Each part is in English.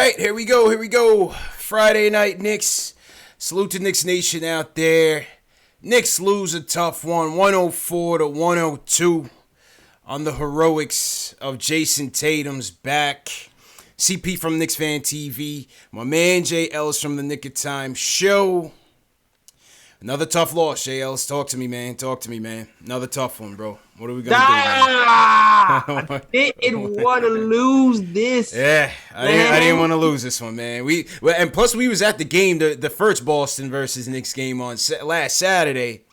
right, here we go. Here we go. Friday night Knicks. Salute to Knicks Nation out there. Knicks lose a tough one, 104-102 on the heroics of Jason Tatum's back. CP from Knicks Fan TV. My man Jay Ellis from the Nick of Time Show. Another tough loss, Jay Ellis. Talk to me, man. Talk to me, man. Another tough one, bro. What are we going to do, man? I didn't want to lose this. Yeah, I didn't want to lose this one, man. And plus we was at the game, the first Boston versus Knicks game on last Saturday.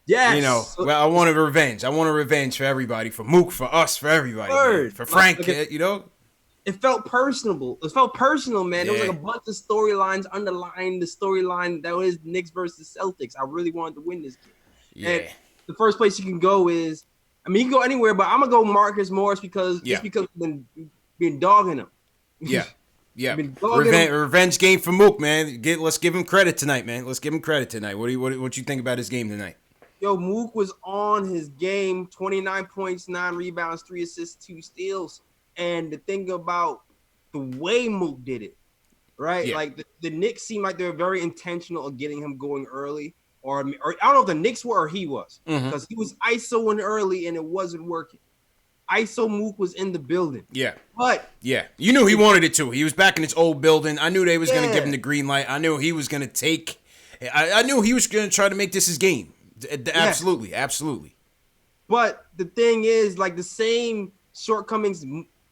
Yes. You know, well, I wanted revenge. I want a revenge for everybody, for Mook, for us, for everybody, man. For Frank, you know. It felt personal. It felt personal, man. Yeah. There was like a bunch of storylines underlying the storyline that was Knicks versus Celtics. I really wanted to win this game. Yeah. And the first place you can go is, I mean, you can go anywhere, but I'm gonna go Marcus Morris because we've been dogging him. Yeah. Revenge game for Mook, man. Let's give him credit tonight, man. Let's give him credit tonight. What you think about his game tonight? Yo, Mook was on his game. 29 points, 9 rebounds, 3 assists, 2 steals. And the thing about the way Mook did it, right? Yeah. Like the Knicks seemed like they were very intentional of getting him going early. Or I don't know if the Knicks were or he was. Because he was ISOing early and it wasn't working. ISO Mook was in the building. Yeah. But yeah. You knew he wanted it too. He was back in his old building. I knew they was going to give him the green light. I knew he was going to take – I knew he was going to try to make this his game. Absolutely. Absolutely. But the thing is, like, the same shortcomings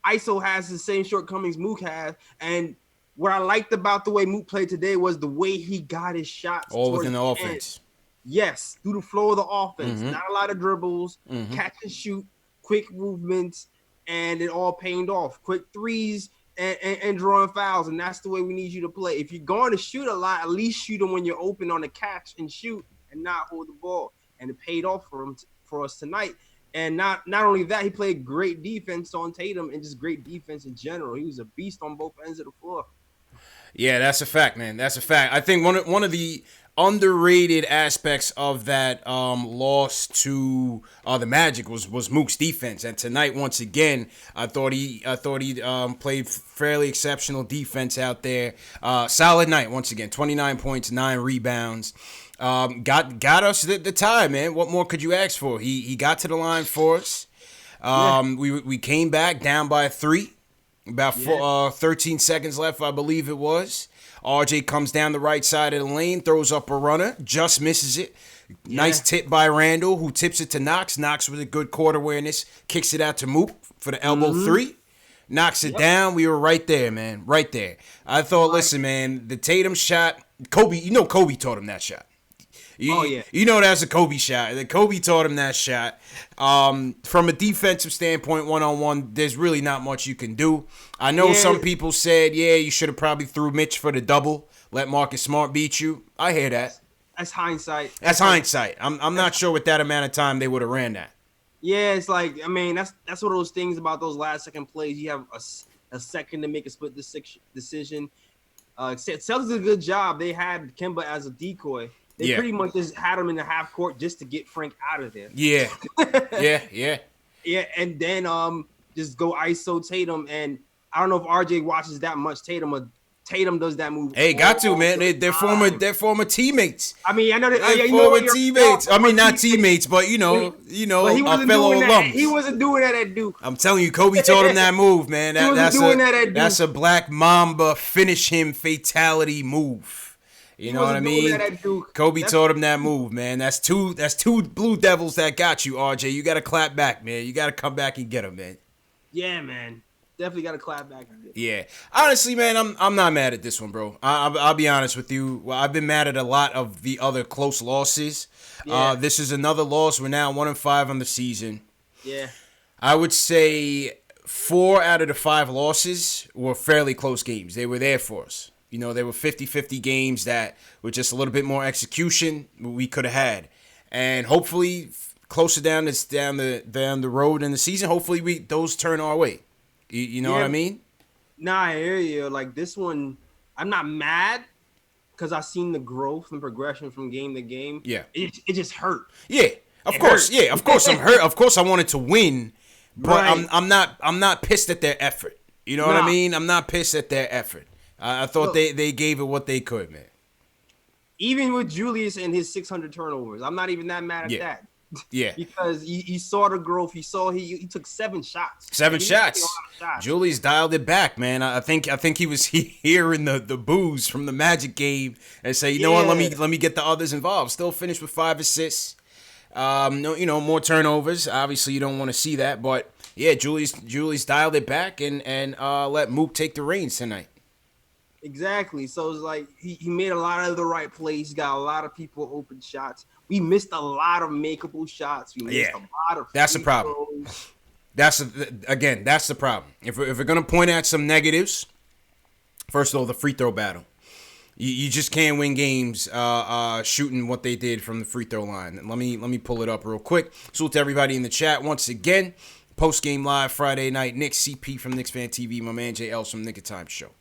ISO has, the same shortcomings Mook has. And what I liked about the way Mook played today was the way he got his shots. All within the offense. Yes, through the flow of the offense. Not a lot of dribbles, catch and shoot, quick movements, and it all paid off. Quick threes and drawing fouls, and that's the way we need you to play. If you're going to shoot a lot, at least shoot them when you're open on the catch and shoot and not hold the ball. And it paid off for us tonight. And not only that, he played great defense on Tatum and just great defense in general. He was a beast on both ends of the floor. Yeah, that's a fact, man. That's a fact. I think one of the underrated aspects of that loss to the Magic was Mook's defense. And tonight, once again, I thought he played fairly exceptional defense out there. Solid night once again. 29 points, 9 rebounds. Got us the tie, man. What more could you ask for? He got to the line for us. We came back down by 3. About 13 seconds left, I believe it was. RJ comes down the right side of the lane, throws up a runner, just misses it. Nice tip by Randall, who tips it to Knox. Knox with a good court awareness, kicks it out to Mook for the elbow 3. Knocks it down. We were right there, man. Right there. I thought, listen, man, the Tatum shot, Kobe, Kobe taught him that shot. You know that's a Kobe shot. Kobe taught him that shot. From a defensive standpoint, one-on-one, there's really not much you can do. I know some people said, you should have probably threw Mitch for the double. Let Marcus Smart beat you. I hear that. That's hindsight. That's hindsight. I'm not sure with that amount of time they would have ran that. Yeah, it's like, I mean, that's one of those things about those last-second plays. You have a second to make a split decision. Celtics did a good job. They had Kemba as a decoy. They pretty much just had him in the half court just to get Frank out of there. Yeah. Yeah, and then just go ISO Tatum. And I don't know if RJ watches that much Tatum, or Tatum does that move. Hey, got to, man. They're former teammates. I mean, I know that they're former teammates. I mean, not teammates, but you know, a fellow alums. He wasn't doing that at Duke. I'm telling you, Kobe taught him that move, man. That's a Black Mamba finish him fatality move. You know what I mean? Kobe taught him that move, man. That's two Blue Devils that got you, RJ. You got to clap back, man. You got to come back and get them, man. Yeah, man. Definitely got to clap back. Yeah. Honestly, man, I'm not mad at this one, bro. I'll be honest with you. Well, I've been mad at a lot of the other close losses. Yeah. This is another loss. We're now 1-5 on the season. Yeah. I would say 4 out of the 5 losses were fairly close games. They were there for us. You know, they were 50-50 games that were just a little bit more execution we could have had. And hopefully, closer down the road in the season, hopefully those turn our way. You know what I mean? Nah, I hear you. Like, this one, I'm not mad because I've seen the growth and progression from game to game. Yeah. It just hurt. Yeah, of course. I'm hurt. Of course I wanted to win, but right. I'm not pissed at their effort. You know what I mean? I'm not pissed at their effort. I thought they gave it what they could, man. Even with Julius and his 600 turnovers, I'm not even that mad at that. Yeah. Because he saw the growth. He saw he took 7 shots. 7 shots. Julius dialed it back, man. I think he was hearing the boos from the Magic game and say, you know what, let me get the others involved. Still finished with 5 assists. No, more turnovers. Obviously, you don't want to see that, but yeah, Julius dialed it back and let Mook take the reins tonight. Exactly. So it's like he made a lot of the right plays. He got a lot of people open shots. We missed a lot of makeable shots. We missed a lot of that's the problem. Throws. That's the problem. If we're gonna point at some negatives, first of all, the free throw battle. You just can't win games shooting what they did from the free throw line. Let me pull it up real quick. Salute to everybody in the chat once again. Post game live Friday night. Nick CP from Knicks Fan TV. My man Jay Ellis from Nick of Time Show.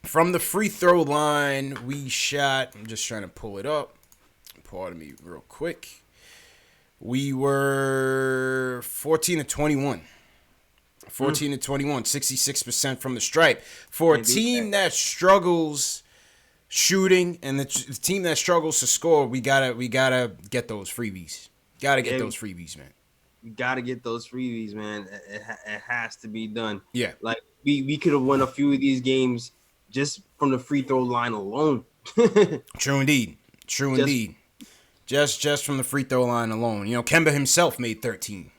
From the free throw line, we shot. I'm just trying to pull it up. Pardon me, real quick. We were 14 to 21. 14 to 21, 66% from the stripe. For a team that struggles shooting and the team that struggles to score, we gotta get those freebies. Gotta get those freebies, man. We gotta get those freebies, man. It has to be done. Yeah, like we could have won a few of these games just from the free throw line alone. True indeed. Just from the free throw line alone. You know, Kemba himself made 13.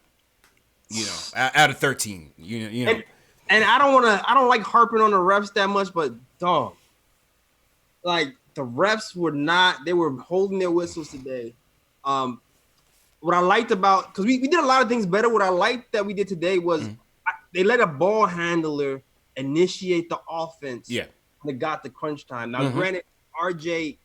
You know, out of 13. You know. And I don't like harping on the refs that much, but dog, like the refs they were holding their whistles today. What I liked about, because we did a lot of things better. What I liked that we did today was they let a ball handler initiate the offense. Yeah. When it got the crunch time. Now, granted, RJ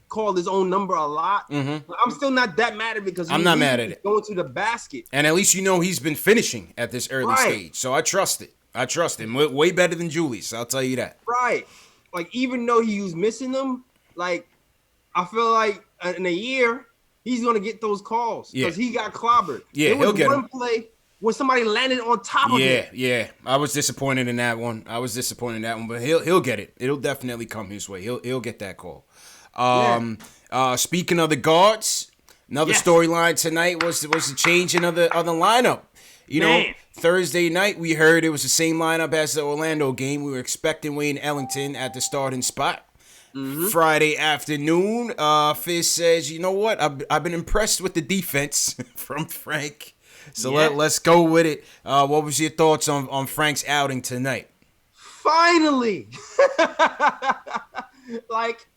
called his own number a lot. But I'm still not that mad at it because I'm not mad at it. Going to the basket. And at least you know he's been finishing at this early stage. So I trust it. I trust him. Way better than Julius, I'll tell you that. Right. Like, even though he was missing them, like, I feel like in a year, he's going to get those calls because he got clobbered. Yeah, he'll get one play where somebody landed on top of him. Yeah. I was disappointed in that one. But he'll get it. It'll definitely come his way. He'll get that call. Speaking of the guards, another storyline tonight was the changing of the lineup. You know, Thursday night we heard it was the same lineup as the Orlando game. We were expecting Wayne Ellington at the starting spot. Friday afternoon, Fizz says, you know what? I've been impressed with the defense from Frank. So let's go with it. What was your thoughts on Frank's outing tonight? Finally, like.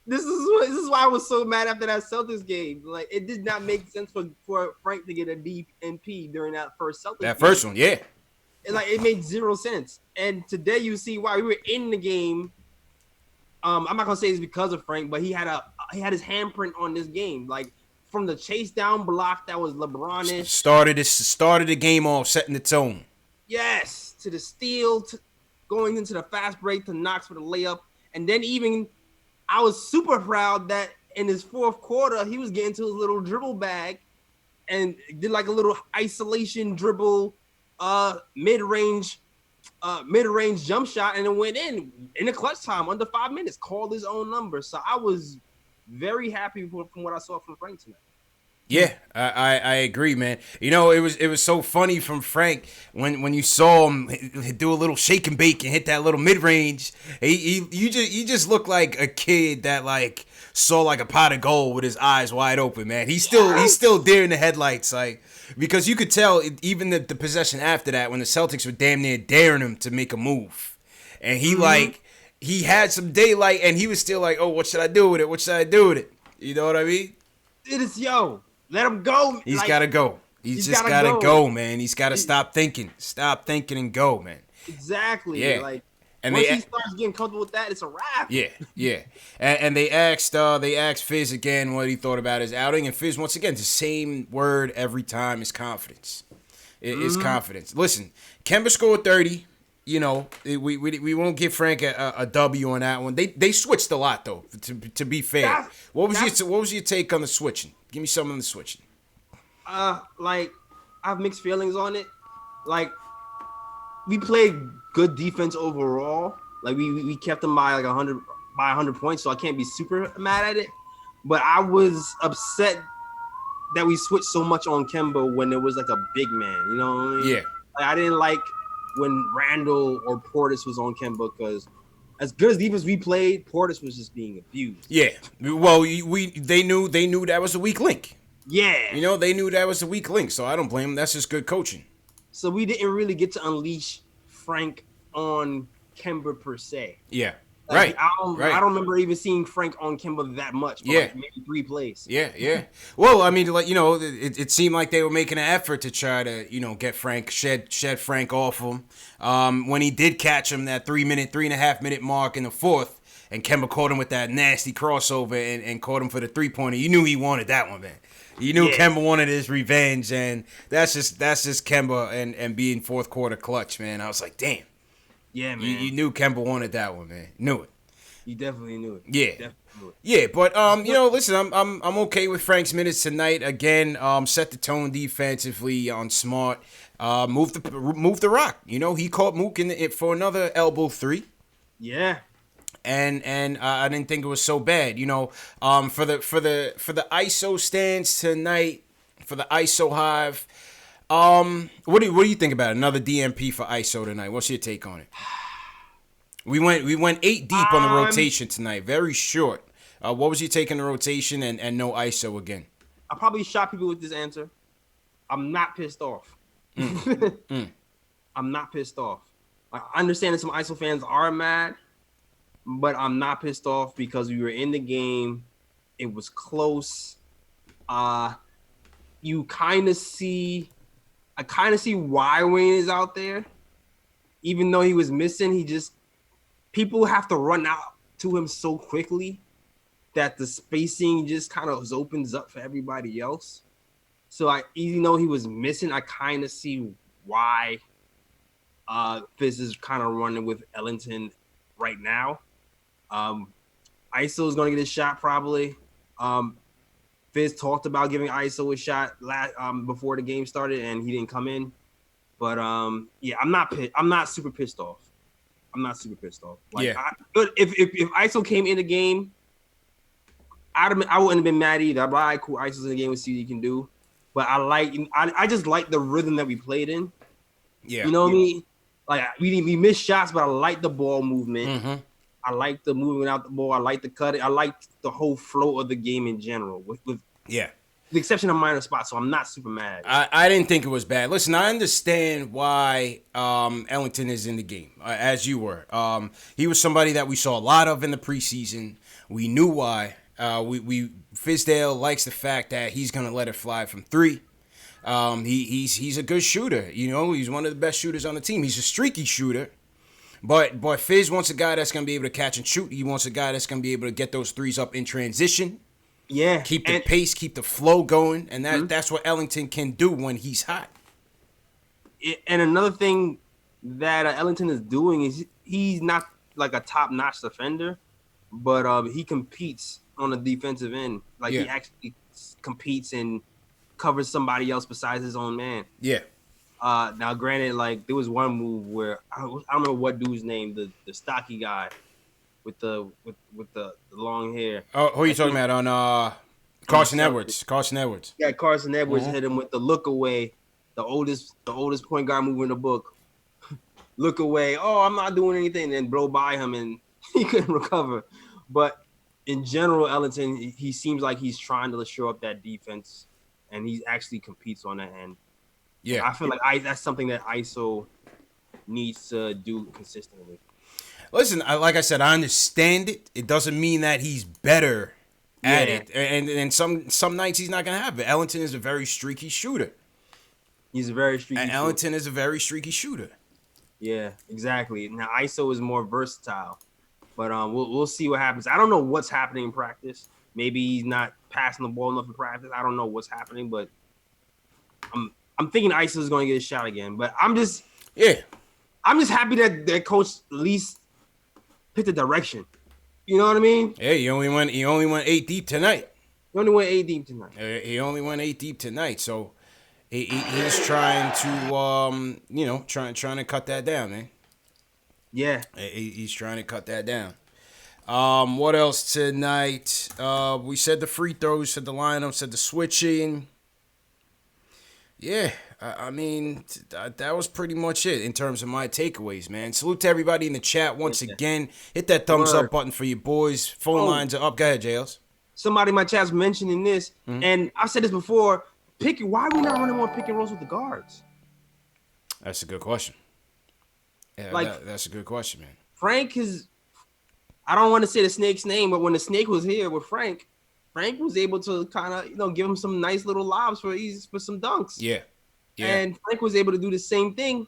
This is why I was so mad after that Celtics game. Like, it did not make sense for Frank to get a DNP during that first Celtics game. First one, yeah. It made 0 sense. And today you see why. We were in the game. I'm not gonna say it's because of Frank, but he had his handprint on this game. Like, from the chase down block that was LeBron-ish. Started the game off, setting the tone. Yes, to the steal, going into the fast break to Knox for the layup, and then even. I was super proud that in his fourth quarter, he was getting to his little dribble bag and did like a little isolation dribble, mid-range jump shot, and it went in the clutch time under 5 minutes, called his own number. So I was very happy from what I saw from Frank tonight. Yeah, I agree, man. You know, it was so funny from Frank when you saw him do a little shake and bake and hit that little mid range. You just look like a kid that like saw like a pot of gold with his eyes wide open, man. He's still deer in the headlights, like, because you could tell even the possession after that when the Celtics were damn near daring him to make a move, and he had some daylight and he was still like, oh, what should I do with it? What should I do with it? You know what I mean? It is let him go. He's got to go. He's just got to go, man. He's got to stop thinking. Stop thinking and go, man. Exactly. Yeah. Like, and once he starts getting comfortable with that, it's a wrap. Yeah. And they asked Fizz again what he thought about his outing. And Fizz, once again, the same word every time is confidence. It's confidence. Listen, Kemba scored 30. You know, we won't give Frank a W on that one. They switched a lot, though, to be fair. What was your take on the switching? Give me some on the switching. Like, I have mixed feelings on it. Like, we played good defense overall. Like we kept them by like 100 points, so I can't be super mad at it. But I was upset that we switched so much on Kemba when there was like a big man. You know what I mean? Yeah. Like, I didn't like when Randall or Portis was on Kemba because as good as defense we played, Portis was just being abused. Yeah. Well, they knew that was a weak link. Yeah. You know, they knew that was a weak link, so I don't blame them. That's just good coaching. So we didn't really get to unleash Frank on Kemba per se. Yeah. Like, Right. I don't remember even seeing Frank on Kemba that much. But like maybe 3 plays. Yeah. Well, I mean, like, you know, it seemed like they were making an effort to try to, you know, get Frank shed Frank off him. When he did catch him that 3.5 minute mark in the fourth, and Kemba caught him with that nasty crossover and caught him for the 3-pointer. You knew he wanted that one, man. You knew Kemba wanted his revenge, and that's just Kemba and being fourth quarter clutch, man. I was like, damn. Yeah, man. You knew Kemba wanted that one, man. Knew it. You definitely knew it. Yeah. Yeah, but you know, listen, I'm okay with Frank's minutes tonight. Again, set the tone defensively on Smart. Move the rock. You know, he caught Mook for another elbow 3. Yeah. And I didn't think it was so bad. You know, for the ISO stands tonight, for the ISO hive. What do you think about it? Another DMP for ISO tonight? What's your take on it? We went 8 deep on the rotation tonight. Very short. What was your take on the rotation and no ISO again? I'll probably shock people with this answer. I'm not pissed off. I'm not pissed off. I understand that some ISO fans are mad, but I'm not pissed off because we were in the game. It was close. You kind of see. I kind of see why Wayne is out there. Even though he was missing, people have to run out to him so quickly that the spacing just kind of opens up for everybody else. So even though he was missing, I kind of see why Fizz is kind of running with Ellington right now. ISO is going to get a shot probably. Fizz talked about giving ISO a shot before the game started, and he didn't come in. But yeah, I'm not super pissed off. Like, yeah. If ISO came in the game, I wouldn't have been mad either. I'd be like, all right, cool, ISO's in the game. We'll see what he can do. But I just like the rhythm that we played in. Yeah, you know what I mean? Like we missed shots, but I like the ball movement. Mm-hmm. I like the moving out the ball. I like the cutting. I like the whole flow of the game in general. With the exception of minor spots, so I'm not super mad. I didn't think it was bad. Listen, I understand why Ellington is in the game, as you were. He was somebody that we saw a lot of in the preseason. We knew why. Fizdale likes the fact that he's gonna let it fly from 3. He's a good shooter. You know, he's one of the best shooters on the team. He's a streaky shooter. But Fizz wants a guy that's going to be able to catch and shoot. He wants a guy that's going to be able to get those threes up in transition. Yeah. Keep the pace, keep the flow going. And that's what Ellington can do when he's hot. And another thing that Ellington is doing is he's not like a top-notch defender, but he competes on the defensive end. Like he actually competes and covers somebody else besides his own man. Yeah. Now, granted, like there was one move where I don't remember what dude's name, the stocky guy with the long hair. Oh, who are you talking about on Carson Edwards? Carson Edwards. Yeah, Carson Edwards hit him with the look away, the oldest point guard move in the book. Look away. Oh, I'm not doing anything. And then blow by him and he couldn't recover. But in general, Ellington, he seems like he's trying to show up that defense, and he actually competes on that end. Yeah, I feel like that's something that ISO needs to do consistently. Listen, like I said, I understand it. It doesn't mean that he's better at it. And some nights he's not gonna have it. Ellington is a very streaky shooter. He's a very streaky. And Ellington is a very streaky shooter. Yeah, exactly. Now ISO is more versatile, but we'll see what happens. I don't know what's happening in practice. Maybe he's not passing the ball enough in practice. I don't know what's happening, but I'm thinking ISO is going to get a shot again, but I'm just happy that coach at least picked the direction. You know what I mean? Yeah, he only went 8 deep tonight. He only went 8 deep tonight. He only went 8 deep tonight, so He's trying to trying to cut that down, man. Yeah. He's trying to cut that down. What else tonight? We said the free throws, said the lineup, said the switching. Yeah, I mean, that was pretty much it in terms of my takeaways, man. Salute to everybody in the chat once again. Hit that thumbs up button for you boys. Phone lines are up. Go ahead, JLs. Somebody in my chat's mentioning this, and I've said this before. Why are we not running more pick and rolls with the guards? That's a good question. Yeah, that's a good question, man. Frank is, I don't want to say the snake's name, but when the snake was here with Frank was able to kind of, give him some nice little lobs for some dunks. Yeah. And Frank was able to do the same thing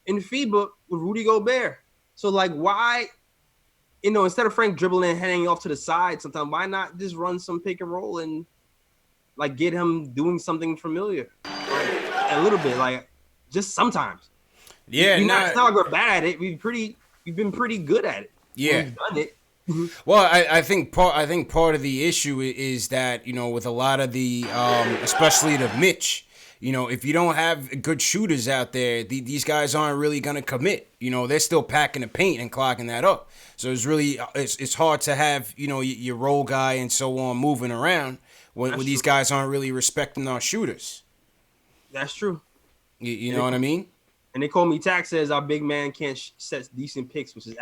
in FIBA with Rudy Gobert. So, why, instead of Frank dribbling and heading off to the side sometimes, why not just run some pick and roll and, get him doing something familiar? A little bit, just sometimes. Yeah. It's not like we're bad at it. We've been pretty good at it. Yeah. We've done it. Well, I think part of the issue is that, with a lot of the, especially the Mitch, if you don't have good shooters out there, these guys aren't really going to commit. They're still packing the paint and clocking that up. So it's hard to have, your role guy and so on moving around when these guys aren't really respecting our shooters. That's true. You know what I mean? And they call me Tax says our big man can't set decent picks, which is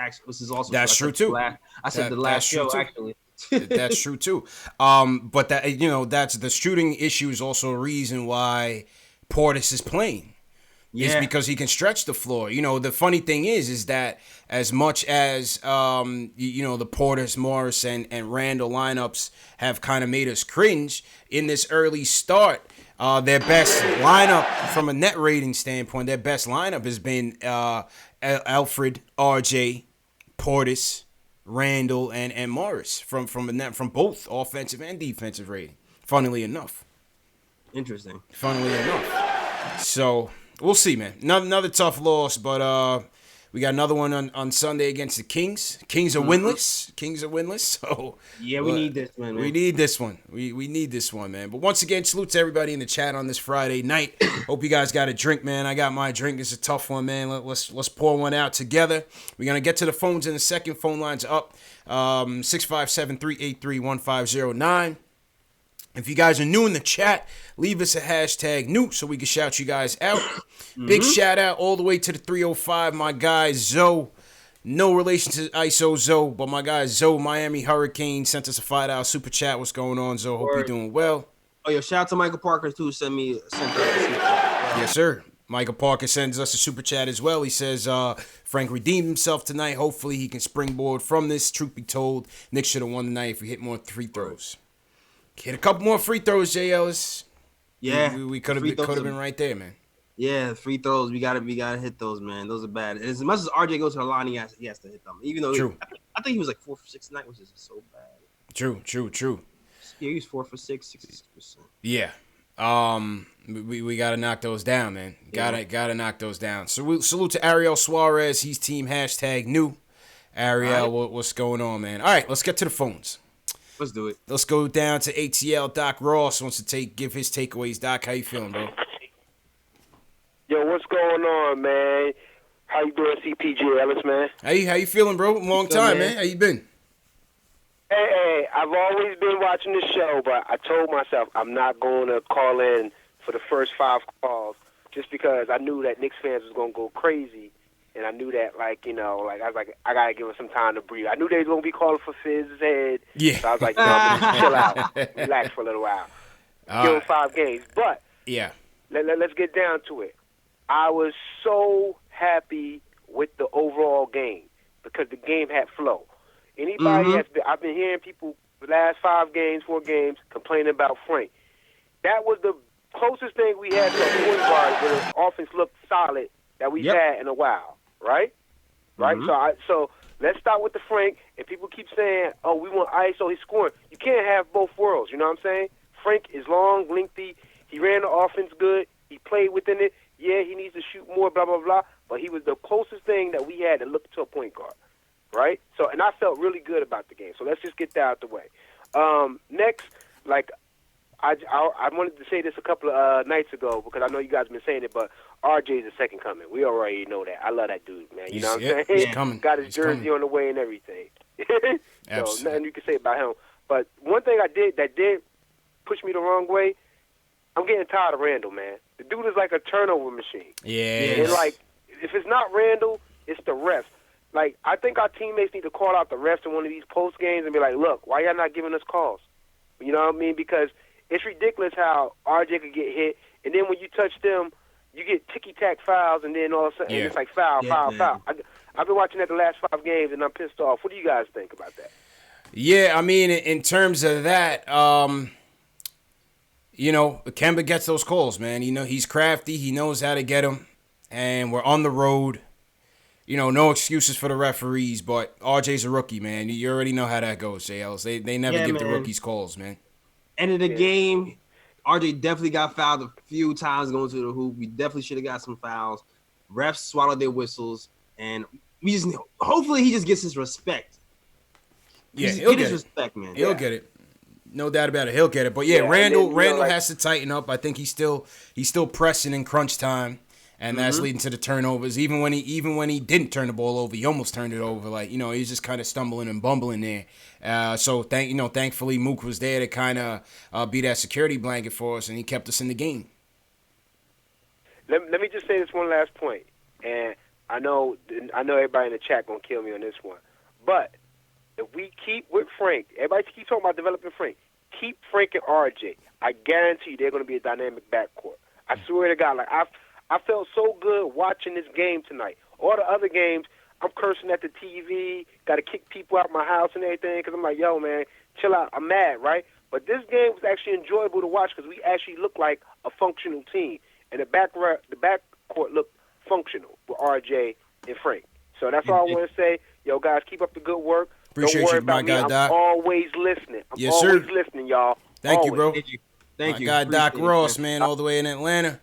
also that's true too. I said the last show actually. That's true too. But that that's the shooting issue is also a reason why Portis is playing. Yeah. It's because he can stretch the floor. The funny thing is that as much as the Portis, Morris, and Randall lineups have kind of made us cringe in this early start. Their best lineup from a net rating standpoint, their best lineup has been Alfred, RJ, Portis, Randall, and Morris from both offensive and defensive rating. Funnily enough. Interesting. Funnily enough. So we'll see, man. Another tough loss, but we got another one on Sunday against the Kings. Kings are winless. So yeah, we need this one, man. We need this one. We need this one, man. But once again, salute to everybody in the chat on this Friday night. Hope you guys got a drink, man. I got my drink. It's a tough one, man. Let's pour one out together. We're gonna get to the phones in a second. Phone lines up. 657-383-1509. If you guys are new in the chat, leave us a hashtag new so we can shout you guys out. Big shout out all the way to the 305, my guy Zoe. No relation to ISO Zoe, but my guy Zoe, Miami Hurricane, sent us a $5 super chat. What's going on, Zoe? Hope you're doing well. Oh, yo, shout out to Michael Parker, too. Sent us a super chat. Yes, sir. Michael Parker sends us a super chat as well. He says, Frank redeemed himself tonight. Hopefully he can springboard from this. Truth be told, Knicks should have won tonight if we hit more free throws. Hit a couple more free throws, J. Ellis. Yeah, we could have been right there, man. Yeah, free throws. We gotta hit those, man. Those are bad. And as much as RJ goes to the line, he has to hit them. Even though I think he was 4 for 6 tonight, which is so bad. True. Yeah, he was 4 for 6, 66%. Yeah. We gotta knock those down, man. Gotta knock those down. So salute to Ariel Suarez. He's team hashtag new. Ariel, what's going on, man? All right, let's get to the phones. Let's do it. Let's go down to ATL. Doc Ross wants to give his takeaways. Doc, how you feeling, bro? Yo, what's going on, man? How you doing, CPG Ellis, man? How you feeling, bro? Long time, man. How you been? Hey, I've always been watching this show, but I told myself I'm not going to call in for the first 5 calls just because I knew that Knicks fans was going to go crazy. And I knew that, I was like, I got to give him some time to breathe. I knew they was going to be calling for Fizz's head. Yeah. So I was like, no, I'm going to chill out, relax for a little while. Give him 5 games. But yeah, let's get down to it. I was so happy with the overall game because the game had flow. Anybody I've been hearing people the last 4 games complaining about Frank. That was the closest thing we had to a point guard where the offense looked solid that we've had in a while. Right? So let's start with the Frank. And people keep saying, oh, we want ISO, he's scoring. You can't have both worlds, you know what I'm saying? Frank is long, lengthy. He ran the offense good. He played within it. Yeah, he needs to shoot more, blah, blah, blah. But he was the closest thing that we had to look to a point guard, right? So, and I felt really good about the game. So let's just get that out the way. Next, I wanted to say this a couple of nights ago because I know you guys have been saying it, but RJ's the second coming. We already know that. I love that dude, man. You know what I'm saying? He's coming. Got his He's jersey coming. on the way and everything. Absolutely. Nothing you can say about him. But one thing that did push me the wrong way, I'm getting tired of Randall, man. The dude is like a turnover machine. Yeah. And, like, if it's not Randall, it's the refs. Like, I think our teammates need to call out the refs in one of these post games and be like, look, why y'all not giving us calls? You know what I mean? Because it's ridiculous how RJ could get hit, and then when you touch them, you get ticky-tack fouls, and then all of a sudden it's like foul. I've been watching that the last 5 games, and I'm pissed off. What do you guys think about that? Yeah, I mean, in terms of that, you know, Kemba gets those calls, man. You know, he's crafty. He knows how to get them, and we're on the road. You know, no excuses for the referees, but RJ's a rookie, man. You already know how that goes, JLs. They never give the rookies calls, man. End of the game, RJ definitely got fouled a few times going to the hoop. We definitely should have got some fouls. Refs swallowed their whistles, and we just hopefully he just gets his respect. Yeah, he'll get his it. Respect, man. He'll get it. No doubt about it. He'll get it. But yeah, Randall has to tighten up. I think he's still pressing in crunch time. And that's leading to the turnovers. Even when he didn't turn the ball over, he almost turned it over. Like, you know, he's just kind of stumbling and bumbling there. So thankfully Mook was there to kind of be that security blanket for us, and he kept us in the game. Let me just say this one last point, and I know everybody in the chat gonna kill me on this one, but if we keep with Frank, everybody keep talking about developing Frank. Keep Frank and RJ. I guarantee you they're gonna be a dynamic backcourt. I swear to God, like I felt so good watching this game tonight. All the other games, I'm cursing at the TV, got to kick people out my house and everything because I'm like, yo, man, chill out. I'm mad, right? But this game was actually enjoyable to watch because we actually looked like a functional team. And the backcourt looked functional with RJ and Frank. So that's all I want to say. Yo, guys, keep up the good work. Appreciate Don't worry you, my about guy, me. Doc. I'm always listening. Yes, sir. Listening, y'all. Thank always. you, bro. Thank you. My guy, Doc Appreciate Ross, man, all the way in Atlanta.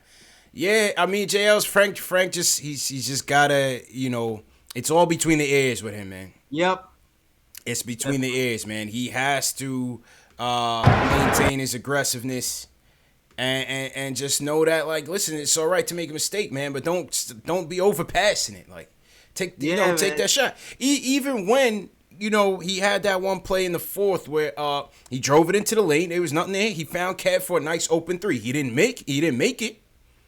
Yeah, I mean, JL's Frank just he's just gotta, you know, it's all between the ears with him, man. Yep. It's between the ears, man. He has to maintain his aggressiveness and just know that, like, listen, it's all right to make a mistake, man, but don't be overpassing it. Like, take that shot. Even when, you know, he had that one play in the fourth where he drove it into the lane. There was nothing there. He found Kev for a nice open three. He didn't make it.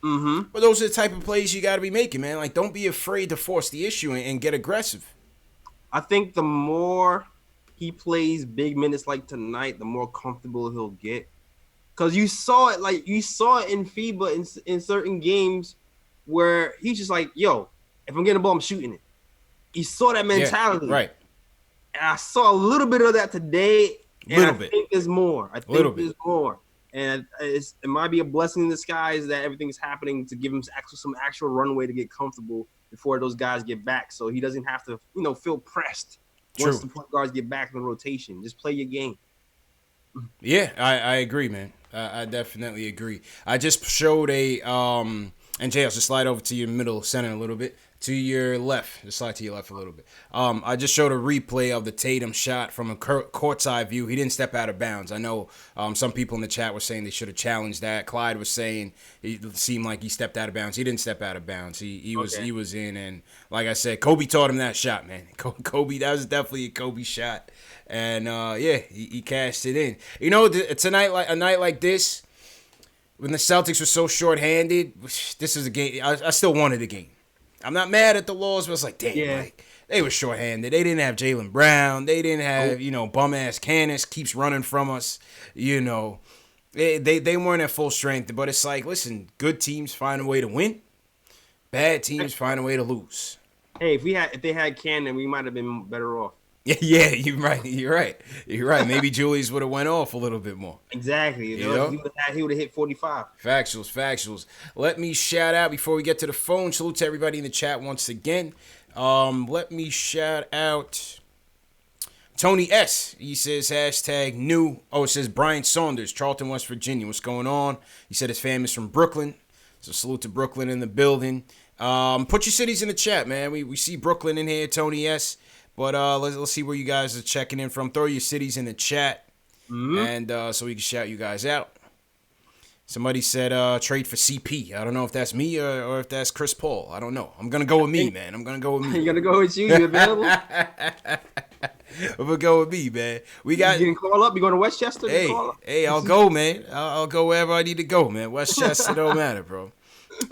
Mm-hmm. But those are the type of plays you got to be making, man. Like, don't be afraid to force the issue and get aggressive. I think the more he plays big minutes like tonight, the more comfortable he'll get. Because you saw it in FIBA in certain games where he's just like, yo, if I'm getting the ball, I'm shooting it. He saw that mentality. Yeah, right. And I saw a little bit of that today. And I think there's more. There's more. And it might be a blessing in disguise that everything's happening to give him some actual runway to get comfortable before those guys get back, so he doesn't have to, you know, feel pressed once the point guards get back in the rotation. Just play your game. Yeah, I agree, man. I definitely agree. I just showed and Jay, I'll just slide over to your middle center a little bit. To your left. Just slide to your left a little bit. I just showed a replay of the Tatum shot from a courtside view. He didn't step out of bounds. I know some people in the chat were saying they should have challenged that. Clyde was saying it seemed like he stepped out of bounds. He didn't step out of bounds. He was in, and like I said, Kobe taught him that shot, man. Kobe, that was definitely a Kobe shot. And he cashed it in. You know, tonight, like a night like this, when the Celtics were so shorthanded, this is a game. I still wanted the game. I'm not mad at the laws, but it's like, damn, like, they were shorthanded. They didn't have Jaylen Brown. They didn't have, you know, bum-ass Canis keeps running from us. You know, they weren't at full strength. But it's like, listen, good teams find a way to win. Bad teams find a way to lose. Hey, if they had Cannon, we might have been better off. Yeah, you're right. Maybe Julius would have went off a little bit more. Exactly. He would have hit 45. Factuals. Let me shout out before we get to the phone. Salute to everybody in the chat once again. Let me shout out Tony S. He says #new. Oh, it says Brian Saunders, Charlton, West Virginia. What's going on? He said his family's from Brooklyn. So salute to Brooklyn in the building. Put your cities in the chat, man. We see Brooklyn in here, Tony S. But let's see where you guys are checking in from. Throw your cities in the chat, and so we can shout you guys out. Somebody said trade for CP. I don't know if that's me or if that's Chris Paul. I don't know. I'm gonna go with me, man. I'm gonna go with me. You gonna go with you? You available? I'm gonna go with me, man. We got. You can call up. You going to Westchester? Hey, I'll go, man. I'll go wherever I need to go, man. Westchester don't matter, bro.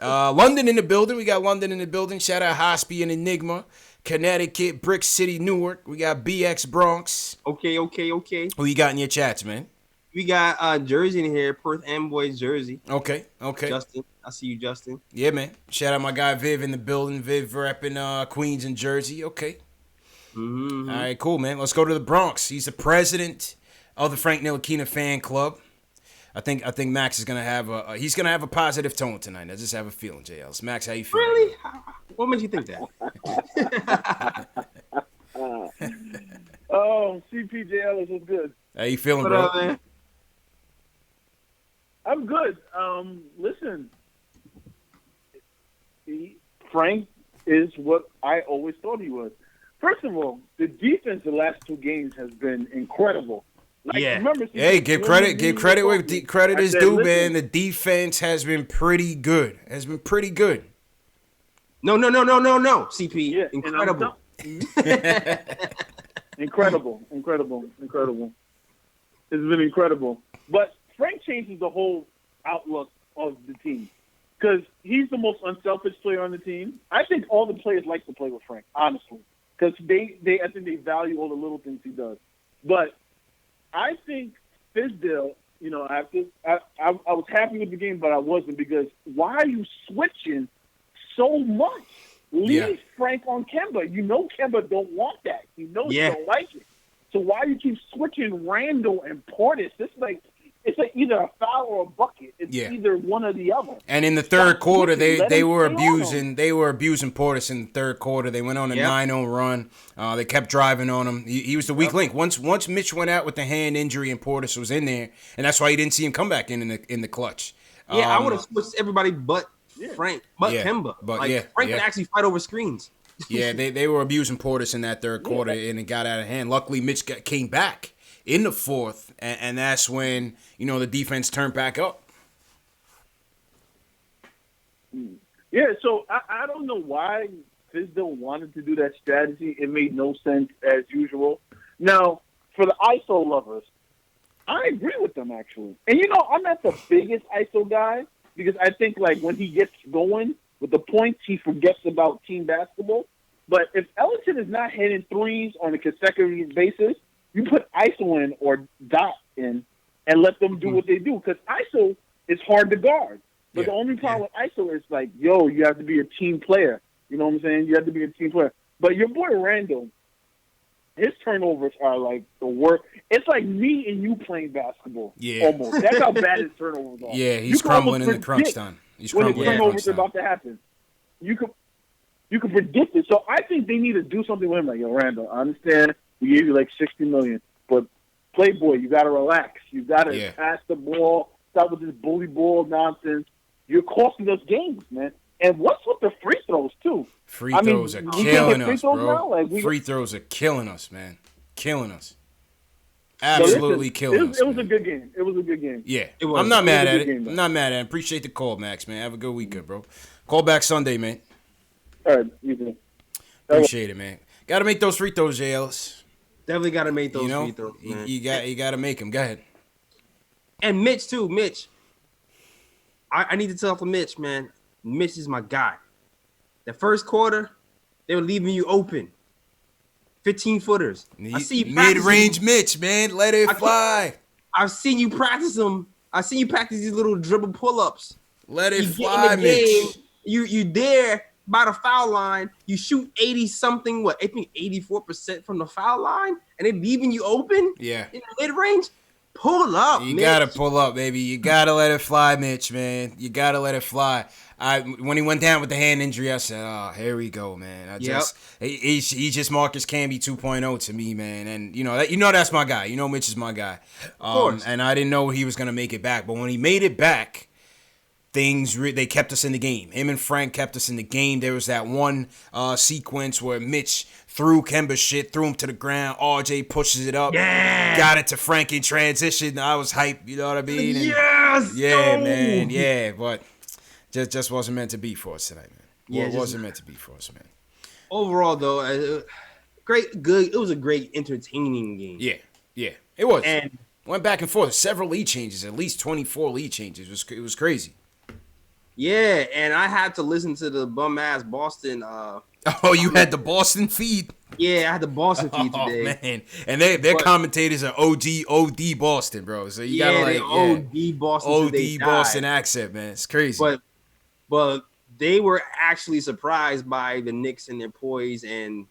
London in the building. We got London in the building. Shout out Hospi and Enigma. Connecticut, Brick City, Newark. We got BX Bronx. Okay. Who you got in your chats, man? We got Jersey in here, Perth Amboys Jersey. Okay. Justin, I see you, Justin. Yeah, man. Shout out my guy Viv in the building. Viv repping Queens and Jersey. Okay. Mm-hmm. All right, cool, man. Let's go to the Bronx. He's the president of the Frank Ntilikina fan club. I think Max is gonna have a positive tone tonight. I just have a feeling, JLs. Max, how you feeling? Really? What makes you think that? Oh, CPJL is good. How you feeling, What bro? up, man? I'm good. Listen, Frank is what I always thought he was. First of all, the defense the last two games has been incredible. Like, Yeah. remember, Hey, give credit where credit is due, man. The Listen, defense has been pretty good. No, CP. Yeah, Incredible. Incredible. It's been incredible. But Frank changes the whole outlook of the team because he's the most unselfish player on the team. I think all the players like to play with Frank, honestly, because I think they value all the little things he does. But I think Fizdale, I was happy with the game, but I wasn't because why are you switching so much? Leave Frank on Kemba. You know Kemba don't want that. You know he don't like it. So why you keep switching Randall and Portis? It's like either a foul or a bucket. It's either one or the other. And in the third quarter, they were abusing Portis in the third quarter. They went on a 9-0 run. They kept driving on him. He was the weak link. Once Mitch went out with the hand injury and Portis was in there, and that's why you didn't see him come back in the clutch. Yeah, I would have switched everybody but Frank, Kemba. Frank could actually fight over screens. Yeah, they were abusing Portis in that third quarter, and it got out of hand. Luckily, Mitch came back in the fourth, and that's when the defense turned back up. Yeah, so I don't know why Fizdale wanted to do that strategy. It made no sense as usual. Now, for the ISO lovers, I agree with them actually. And I'm not the biggest ISO guy because I think like when he gets going with the points, he forgets about team basketball. But if Ellington is not hitting threes on a consecutive basis, you put ISO in or dot in and let them do what they do because ISO is hard to guard. But the only problem with ISO is like, you have to be a team player. You know what I'm saying? You have to be a team player. But your boy Randall, his turnovers are like the worst. It's like me and you playing basketball. Yeah. Almost. That's how bad his turnovers are. Yeah, he's crumbling in the crunch time. When the turnovers are about to happen. You can predict it. So I think they need to do something with him. Like, Randall, I understand we gave you like $60 million, but Playboy, you got to relax. You got to pass the ball. Stop with this bully ball nonsense. You're costing us games, man. And what's with the free throws, too? Free throws are killing us, bro. Free throws are killing us, man. Killing us. Absolutely killing us. It was a good game. It was a good game. Yeah. I'm not mad at it. I'm not mad at it. Appreciate the call, Max, man. Have a good weekend, bro. Call back Sunday, man. All right, you too. Appreciate it, man. Got to make those free throws, JLs. Definitely got to make those free throws, man. You got to make them. Go ahead. And Mitch, too. Mitch. I need to tell for Mitch, man. Mitch is my guy. The first quarter, they were leaving you open. 15-footers. I see you mid-range Mitch, man. Let it fly. I've seen you practice them. I've seen you practice these little dribble pull-ups. Let it fly, Mitch. You there by the foul line. You shoot 80-something, I think 84% from the foul line, and they're leaving you open in the mid-range. Pull up, You got to pull up, baby. You got to let it fly, Mitch, man. You got to let it fly. When he went down with the hand injury, I said, "Oh, here we go, man." He's just Marcus Camby 2.0 to me, man. And that's my guy. Mitch is my guy. Of course. And I didn't know he was gonna make it back, but when he made it back, they kept us in the game. Him and Frank kept us in the game. There was that one sequence where Mitch threw Kemba shit, threw him to the ground. RJ pushes it up, got it to Frank in transition. I was hyped, you know what I mean? And Yeah, man. Yeah, but just wasn't meant to be for us tonight, man. Yeah, It wasn't meant to be for us, man. Overall, though, good. It was a great, entertaining game. Yeah, it was. And went back and forth. Several lead changes, at least 24 lead changes. It was crazy. Yeah, and I had to listen to the bum ass Boston. Oh, you had the Boston feed? Yeah, I had the Boston feed today. Oh man, and their commentators are OD Boston, bro. So you gotta like OD Boston. OD Boston accent, man. It's crazy. But they were actually surprised by the Knicks and their poise and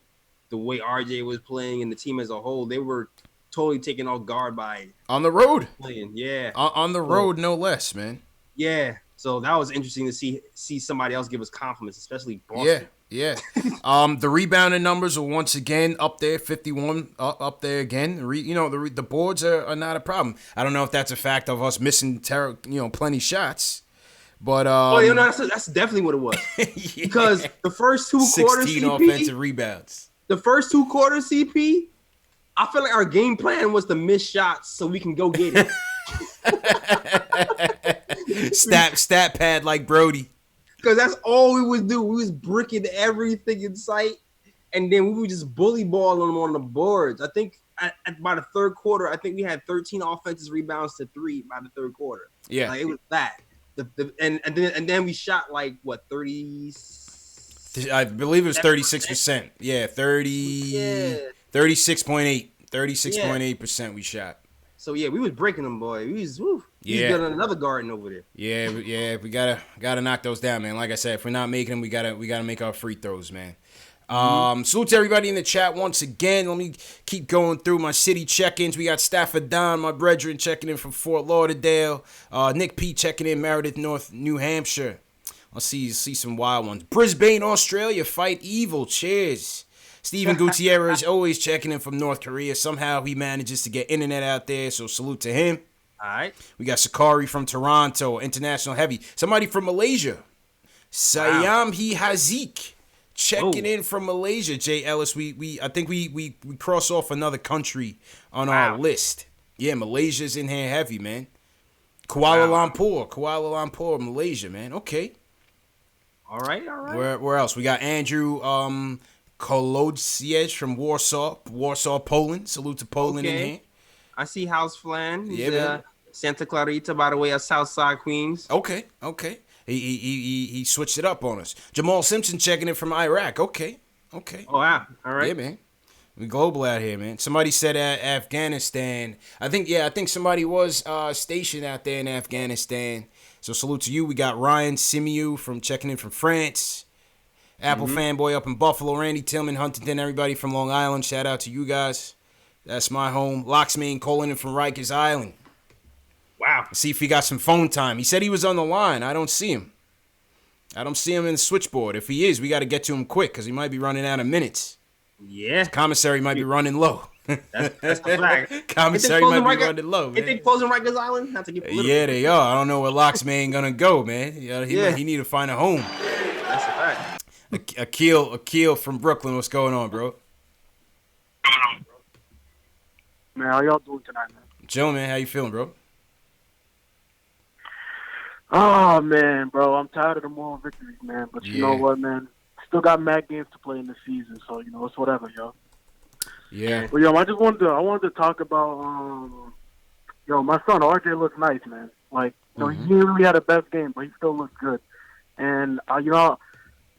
the way RJ was playing and the team as a whole. They were totally taken off guard by it. On the road. Playing, yeah. On the road, no less, man. Yeah. So that was interesting to see somebody else give us compliments, especially Boston. Yeah. The rebounding numbers are once again up there, 51 up there again. The boards are not a problem. I don't know if that's a fact of us missing plenty shots. But that's definitely what it was. Yeah. Because the first 2 quarters, 16 offensive rebounds. The first 2 quarters, CP, I feel like our game plan was to miss shots so we can go get it. stat pad like Brody. Because that's all we would do. We was bricking everything in sight, and then we would just bully ball them on the boards. I think by the third quarter, I think we had 13 offensive rebounds to 3 by the third quarter. Yeah, like, it was that. And then we shot like what 30. I believe it was 36%. Yeah, 36.8. 36.8% we shot. So yeah, we was breaking them, boy. We was building another garden over there. Yeah, we gotta knock those down, man. Like I said, if we're not making them, we gotta make our free throws, man. Salute to everybody in the chat once again. Let me keep going through my city check-ins. We got Stafford Don, my brethren, checking in from Fort Lauderdale. Nick P checking in Meredith, North New Hampshire. Let's see some wild ones. Brisbane, Australia, fight evil. Cheers. Steven Gutierrez always checking in from North Korea. Somehow he manages to get internet out there, so salute to him. All right. We got Sakari from Toronto, International Heavy. Somebody from Malaysia. Sayamhi Hazik checking in from Malaysia. Jay Ellis, I think we cross off another country on our list. Yeah, Malaysia's in here heavy, man. Kuala Lumpur, Malaysia, man. Okay. All right. Where else? We got Andrew Kolodziej from Warsaw, Poland. Salute to Poland in here. I see House Flan. Yeah, man. Santa Clarita, by the way, of Southside Queens. Okay. He switched it up on us. Jamal Simpson checking in from Iraq. Okay. Oh, wow. All right. Yeah, man. We global out here, man. Somebody said Afghanistan. I think somebody was stationed out there in Afghanistan. So salute to you. We got Ryan Simiu from checking in from France. Apple fanboy up in Buffalo. Randy Tillman, Huntington, everybody from Long Island. Shout out to you guys. That's my home. Locksman calling in from Rikers Island. Wow. See if he got some phone time. He said he was on the line. I don't see him. I don't see him in the switchboard. If he is, we got to get to him quick because he might be running out of minutes. Yeah. His commissary might be running low. That's the flag. Commissary might be running low, man. If they closing Rikers Island, not to get political. Yeah, they are. I don't know where Locksman gonna go, man. He need to find a home. That's a fact. Akil from Brooklyn. What's going on, bro? Man, how y'all doing tonight, man? Joe, man, how you feeling, bro? Oh, man, bro, I'm tired of the moral victories, man. But you know what, man? Still got mad games to play in the season, so, it's whatever, yo. Yeah. But, I wanted to talk about, my son, RJ looks nice, man. Like, he didn't really have the best game, but he still looks good. And,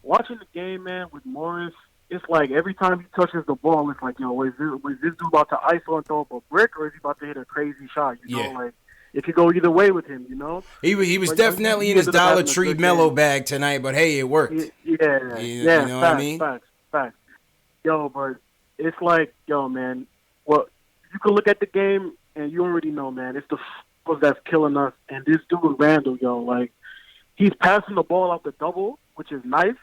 watching the game, man, with Morris, it's like every time he touches the ball, it's like, is this dude about to ISO and throw up a brick, or is he about to hit a crazy shot? You know, like, it could go either way with him, He was definitely in his Dollar Tree mellow bag tonight, but hey, it worked. Yeah, you know what I mean? Facts. Yo, but it's like, man, well, you can look at the game and you already know, man, it's the f***ers that's killing us. And this dude, Randall, like, he's passing the ball out the double, which is nice,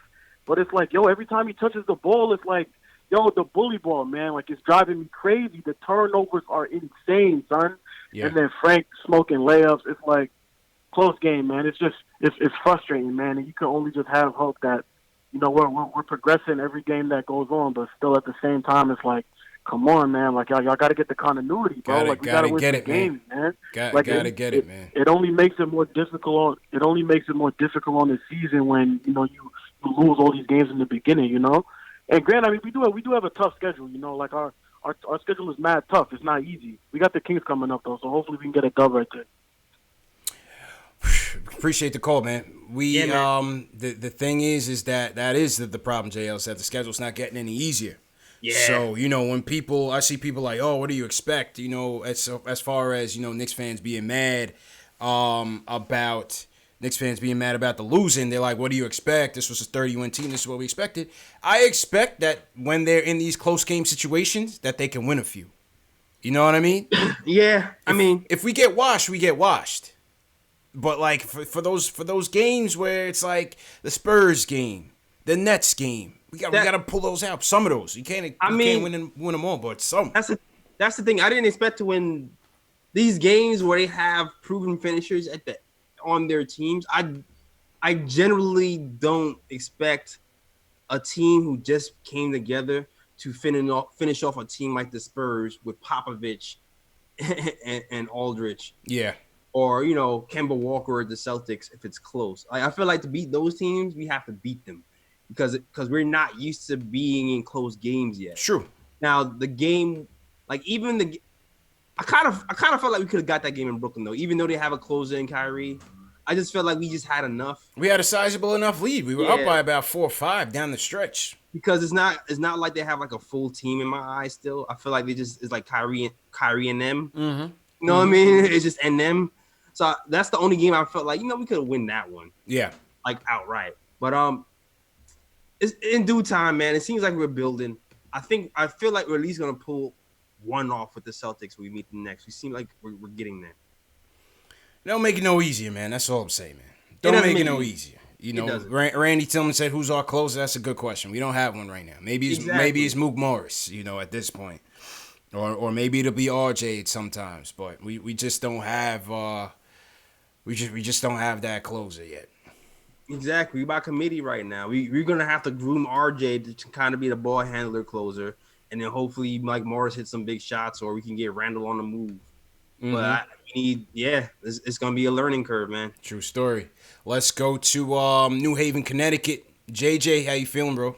but it's like, every time he touches the ball, it's like, the bully ball, man, like, it's driving me crazy. The turnovers are insane, son. Yeah. And then Frank smoking layups. It's like close game, man. It's just it's frustrating, man. And you can only just have hope that we're progressing every game that goes on, but still at the same time, it's like come on, man. Like, y'all got to get the continuity, bro. We got to win some games, man. Gotta get it, man. It only makes it more difficult. It only makes it more difficult on the season when you lose all these games in the beginning, you know. And granted, I mean, we do have a tough schedule, you know. Like our schedule is mad tough. It's not easy. We got the Kings coming up though, so hopefully we can get a dub right there. Appreciate the call, man. The thing is that is the problem, JL, is that the schedule's not getting any easier. Yeah. So, when I see people like, oh, what do you expect? As far as, Knicks fans being mad about the losing, they're like, what do you expect? This was a 30-win team. This is what we expected. I expect that when they're in these close game situations, that they can win a few. You know what I mean? Yeah. If we get washed, we get washed. But like for those games where it's like the Spurs game, the Nets game, we got to pull those out. Some of those you can't win them all, but some. That's the thing. I didn't expect to win these games where they have proven finishers on their teams. I generally don't expect a team who just came together to finish off a team like the Spurs with Popovich and Aldridge. Yeah. Or, Kemba Walker or the Celtics if it's close. I feel like to beat those teams, we have to beat them because we're not used to being in close games yet. True. Now, the game, I kind of felt like we could have got that game in Brooklyn, though, even though they have a closer in Kyrie. I just felt like we just had enough. We had a sizable enough lead. We were up by about 4 or 5 down the stretch. Because it's not like they have like a full team in my eyes still. I feel like it's like Kyrie and them. Mm-hmm. You know what I mean? It's just and them. So that's the only game I felt like, we could have win that one. Yeah. Like outright. But it's in due time, man. It seems like we're building. I feel like we're at least gonna pull one off with the Celtics when we meet them next. We seem like we're getting there. Don't make it no easier, man. That's all I'm saying, man. Don't make it no easier. Randy Tillman said, "Who's our closer?" That's a good question. We don't have one right now. Maybe it's Mook Morris. At this point, or maybe it'll be RJ sometimes. But we just don't have we just don't have that closer yet. Exactly. We by committee right now. We're gonna have to groom RJ to kind of be the ball handler closer, and then hopefully Mike Morris hits some big shots, or we can get Randall on the move. Mm-hmm. But it's gonna be a learning curve, man. True story. Let's go to New Haven, Connecticut. JJ, how you feeling, bro?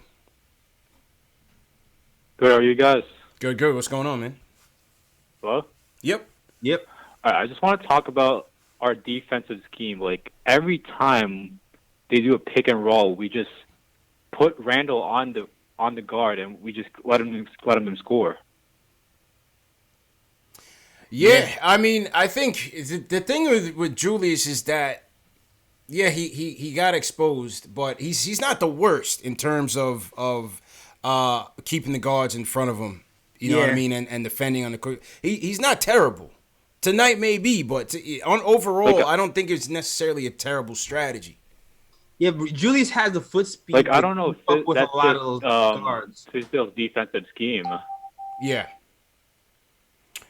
Good. How are you guys? Good. What's going on, man? Hello? Yep. All right, I just want to talk about our defensive scheme. Like, every time they do a pick and roll, we just put Randall on the guard, and we just let him score. Yeah, I mean, I think the thing with Julius is that, yeah, he got exposed, but he's not the worst in terms of keeping the guards in front of him. You know what I mean, and defending on the court. He's not terrible. Tonight may be, but overall, I don't think it's necessarily a terrible strategy. Yeah, but Julius has the foot speed. Like, I don't know if that's a lot of those guards. Fizdale's defensive scheme. Yeah.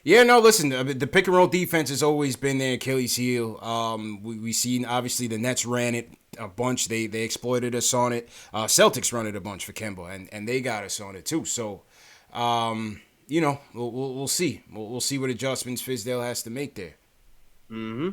Yeah, no, listen, the pick and roll defense has always been their Achilles heel. We seen, obviously, the Nets ran it a bunch. They exploited us on it. Celtics run it a bunch for Kemba, and they got us on it too. So, we'll see. We'll see what adjustments Fizdale has to make there. Mm-hmm.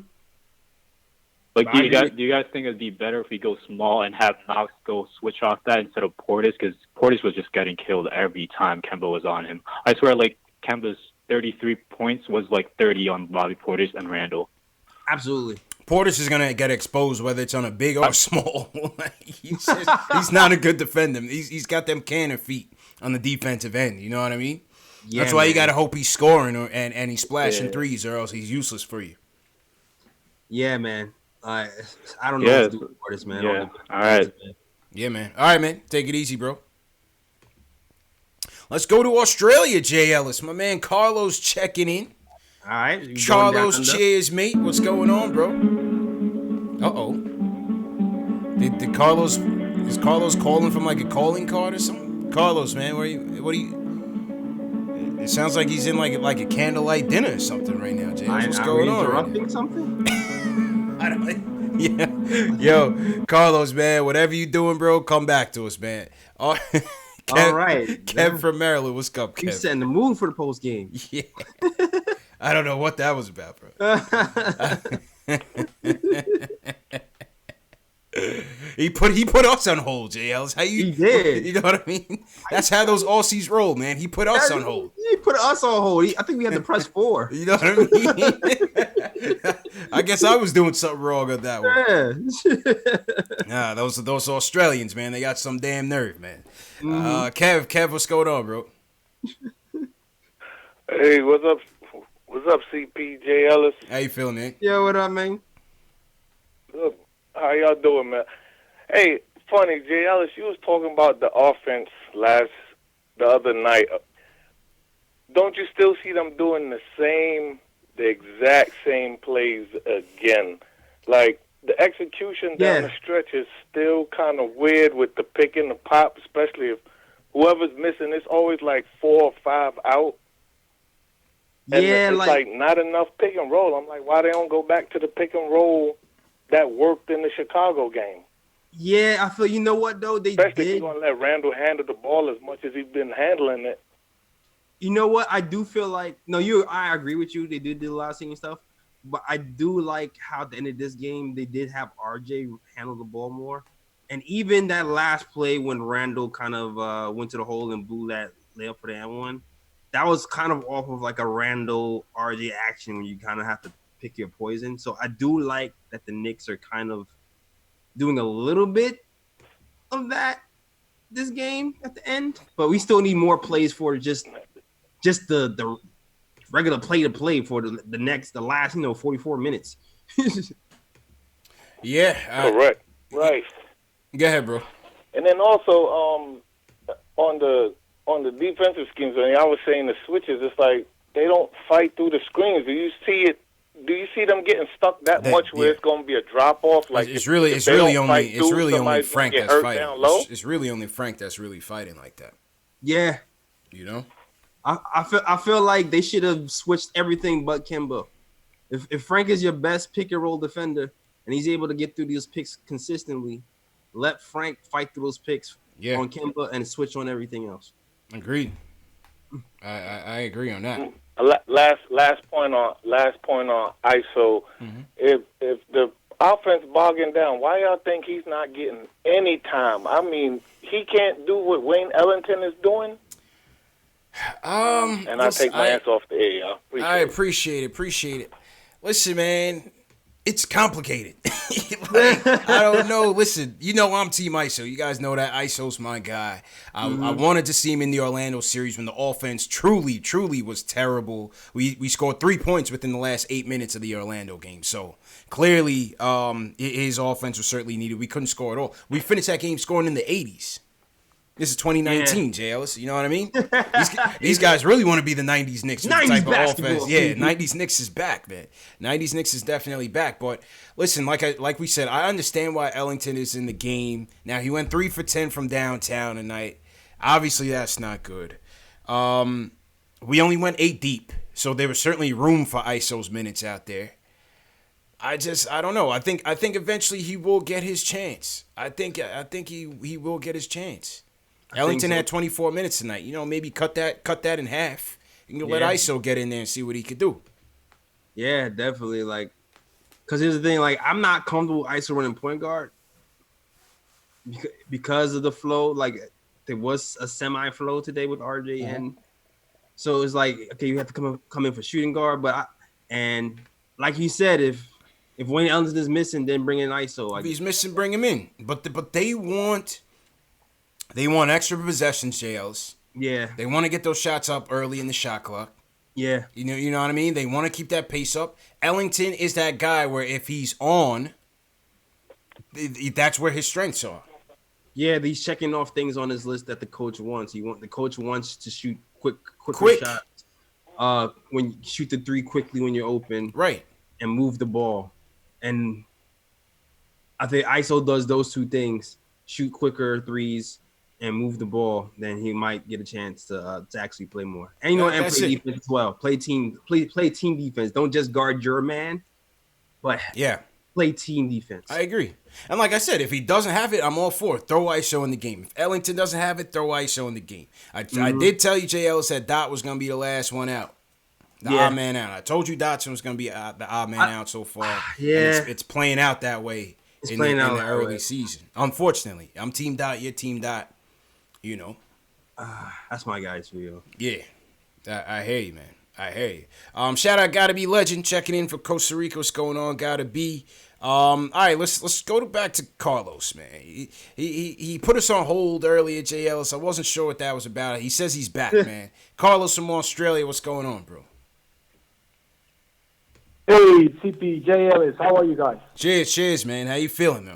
Like, do you guys think it'd be better if we go small and have Knox go switch off that instead of Portis? Because Portis was just getting killed every time Kemba was on him. I swear, like, Kemba's 33 points was like 30 on Bobby Portis and Randall. Absolutely. Portis is going to get exposed whether it's on a big or small. He's not a good defender. He's got them cannon feet on the defensive end. You know what I mean? Yeah, that's why you got to hope he's scoring and he's splashing threes, or else he's useless for you. Yeah, man. I don't know what to do with Portis, man. Yeah. All right. Yeah, man. All right, man. Take it easy, bro. Let's go to Australia, Jay Ellis. My man Carlos checking in. All right. Carlos, cheers, mate. What's going on, bro? Uh-oh. Is Carlos calling from like a calling card or something? Carlos, man, what are you? It sounds like he's in like a candlelight dinner or something right now, Jay. What's going on? Interrupting something? I don't. Yeah. Yo, Carlos, man, whatever you doing, bro, come back to us, man. All right. Kev from Maryland. What's up, Kev? You setting the mood for the post game. Yeah. I don't know what that was about, bro. He put us on hold, JL. How you? He did. You know what I mean? That's how those Aussies roll, man. He put us on hold. He put us on hold. I think we had to press 4. You know what I mean? I guess I was doing something wrong on that one. Nah, those Australians, man. They got some damn nerve, man. Kev, what's going on, bro? Hey, what's up? What's up, CPJ Ellis? How you feeling, man? Yo, what up, man? Look, how y'all doing, man? Hey, funny, Jay Ellis, you was talking about the offense the other night. Don't you still see them doing the exact same plays again? Like, the execution down the stretch is still kind of weird with the pick and the pop, especially if whoever's missing, it's always like 4 or 5 out. And it's like not enough pick and roll. I'm like, why they don't go back to the pick and roll that worked in the Chicago game? Yeah, I feel, you know what, though? Especially if you're going to let Randall handle the ball as much as he's been handling it. You know what? I do feel like, I agree with you. They did a lot of singing stuff. But I do like how at the end of this game, they did have RJ handle the ball more. And even that last play when Randall kind of went to the hole and blew that layup for the N1, that was kind of off of like a Randall RJ action when you kind of have to pick your poison. So I do like that the Knicks are kind of doing a little bit of that this game at the end, but we still need more plays for just the regular play to play for the last 44 minutes. Yeah, correct, right. Go ahead, bro. And then also on the defensive schemes, I was saying the switches, it's like they don't fight through the screens. Do you see them getting stuck that much where it's going to be a drop off? Like it's really only Frank that's fighting. It's really only Frank that's really fighting like that. Yeah, you know, I feel like they should have switched everything but Kemba. If Frank is your best pick and roll defender and he's able to get through these picks consistently, let Frank fight through those picks on Kemba and switch on everything else. Agreed. I agree on that. Last point on ISO. Mm-hmm. If the offense bogging down, why y'all think he's not getting any time? I mean, he can't do what Wayne Ellington is doing. And I take my ass off the air, y'all. Appreciate it. Listen, man, it's complicated. I don't know. Listen, I'm Team ISO. You guys know that ISO's my guy. I wanted to see him in the Orlando series when the offense truly was terrible. We scored 3 points within the last 8 minutes of the Orlando game. So clearly, his offense was certainly needed. We couldn't score at all. We finished that game scoring in the 80s. This is 2019, Jay Ellis. You know what I mean? These guys really want to be the 90s Knicks with the type of offense. Yeah, 90s Knicks is back, man. 90s Knicks is definitely back. But listen, like we said, I understand why Ellington is in the game. Now, he went 3 for 10 from downtown tonight. Obviously, that's not good. We only went 8 deep, so there was certainly room for ISO's minutes out there. I don't know. I think eventually he will get his chance. I think he will get his chance. Ellington had 24 minutes tonight. Maybe cut that in half. You can let ISO get in there and see what he could do. Yeah, definitely. Because here's the thing. I'm not comfortable with ISO running point guard because of the flow. There was a semi-flow today with RJ, and so it's like, okay, you have to come in for shooting guard. And like you said, if Wayne Ellington is missing, then bring in ISO. If he's missing, bring him in. But they want extra possessions, JLs. Yeah. They want to get those shots up early in the shot clock. Yeah. You know what I mean? They want to keep that pace up. Ellington is that guy where if he's on, that's where his strengths are. Yeah, he's checking off things on his list that the coach wants. The coach wants to shoot quick shots. When you shoot the 3 quickly when you're open. Right. And move the ball. And I think ISO does those 2 things. Shoot quicker threes and move the ball, then he might get a chance to actually play more. And and play defense as well. Play team defense. Don't just guard your man, but play team defense. I agree. And like I said, if he doesn't have it, I'm all for it. Throw ISO in the game. If Ellington doesn't have it, throw ISO in the game. I did tell you J. Ellis that Dot was going to be the last one out. The odd man out. I told you Dotson was going to be the odd man out so far. Yeah. And it's playing out that way in the early season. Unfortunately. I'm Team Dot, you're Team Dot. You know. That's my guys for you. Yeah. I hear you, man. I hear you. Shout out Gotta Be Legend checking in for Costa Rica. What's going on? Gotta Be. All right, let's go back to Carlos, man. He put us on hold earlier, J. Ellis. I wasn't sure what that was about. He says he's back, man. Carlos from Australia, what's going on, bro? Hey, CP, J. Ellis, how are you guys? Cheers, man. How you feeling, though?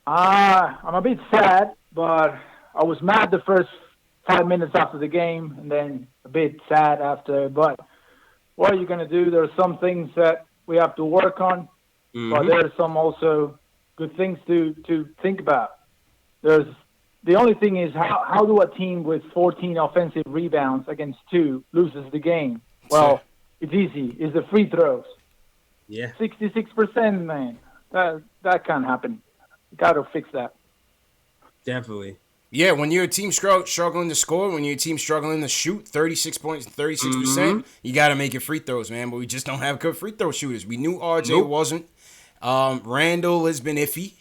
I'm a bit sad, but I was mad the first 5 minutes after the game, and then a bit sad after. But what are you going to do? There are some things that we have to work on, but there are some also good things to think about. The only thing is how do a team with 14 offensive rebounds against 2 loses the game? Well, it's easy. It's the free throws. Yeah. 66%, man. That can't happen. Got to fix that. Definitely. Yeah, when you're a team struggling to score, when you're a team struggling to shoot 36 points, 36%, you got to make your free throws, man. But we just don't have good free throw shooters. We knew RJ wasn't. Randall has been iffy.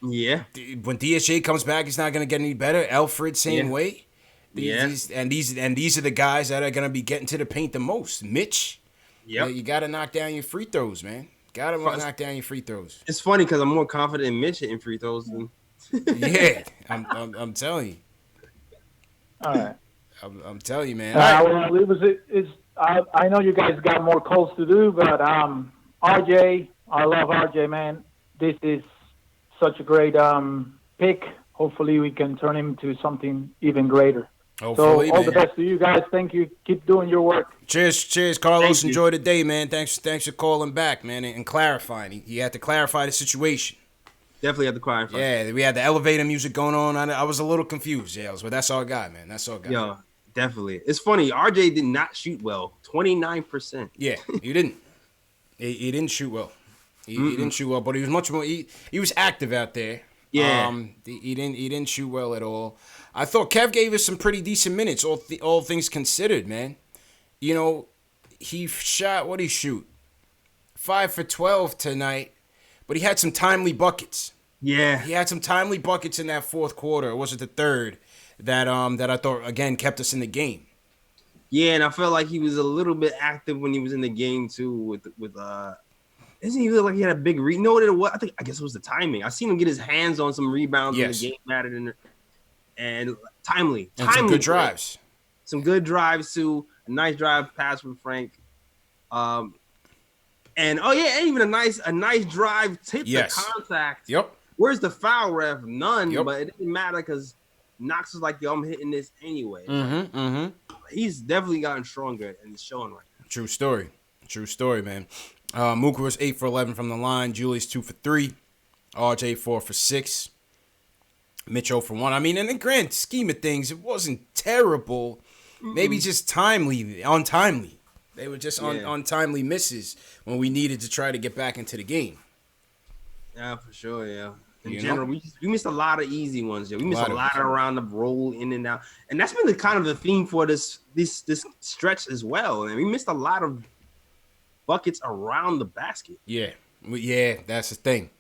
Yeah. When DSJ comes back, he's not going to get any better. Alfred, same way. These are the guys that are going to be getting to the paint the most. Mitch, you got to knock down your free throws, man. Got to knock down your free throws. It's funny because I'm more confident in Mitch hitting free throws than. Yeah, I'm telling you. All right. I'm telling you, man. Well, I know you guys got more calls to do, but RJ, I love RJ, man. This is such a great pick. Hopefully, we can turn him to something even greater. Hopefully, so all the best to you guys. Thank you. Keep doing your work. Cheers, Carlos. Enjoy the day, man. Thanks for calling back, man, and clarifying. He had to clarify the situation. Definitely had to clarify. Yeah, we had the elevator music going on. I was a little confused, Jails, but that's all I got, man. That's all I got. Yo, definitely. It's funny. RJ did not shoot well. 29%. Yeah, he didn't. He didn't shoot well. He didn't shoot well, but he was much more. He was active out there. Yeah. He didn't shoot well at all. I thought Kev gave us some pretty decent minutes, all things considered, man. You know, he shot, what'd he shoot? 5 for 12 tonight, but he had some timely buckets. Yeah. He had some timely buckets in that fourth quarter, or was it the third, that I thought, again, kept us in the game. Yeah, and I felt like he was a little bit active when he was in the game, too, doesn't he look like he had a big read? No, I guess it was the timing. I seen him get his hands on some rebounds when the game mattered, and timely. And some good drives. Some good drives, too. A nice drive pass from Frank. And even a nice drive tip the contact. Yep. Where's the foul ref? None, Yep. but it didn't matter because Knox was like, yo, I'm hitting this anyway. He's definitely gotten stronger and it's showing right now. True story, man. Mooka was 8 for 11 from the line. Julius 2 for 3. RJ 4 for 6. Mitch 0 for 1. I mean, in the grand scheme of things, it wasn't terrible. Maybe just untimely. They were just untimely misses when we needed to try to get back into the game. Yeah, for sure, yeah. In general, we missed a lot of easy ones. Yeah. We missed a lot of around the roll in and out. And that's been the kind of the theme for this stretch as well. And we missed a lot of buckets around the basket. Yeah, that's the thing.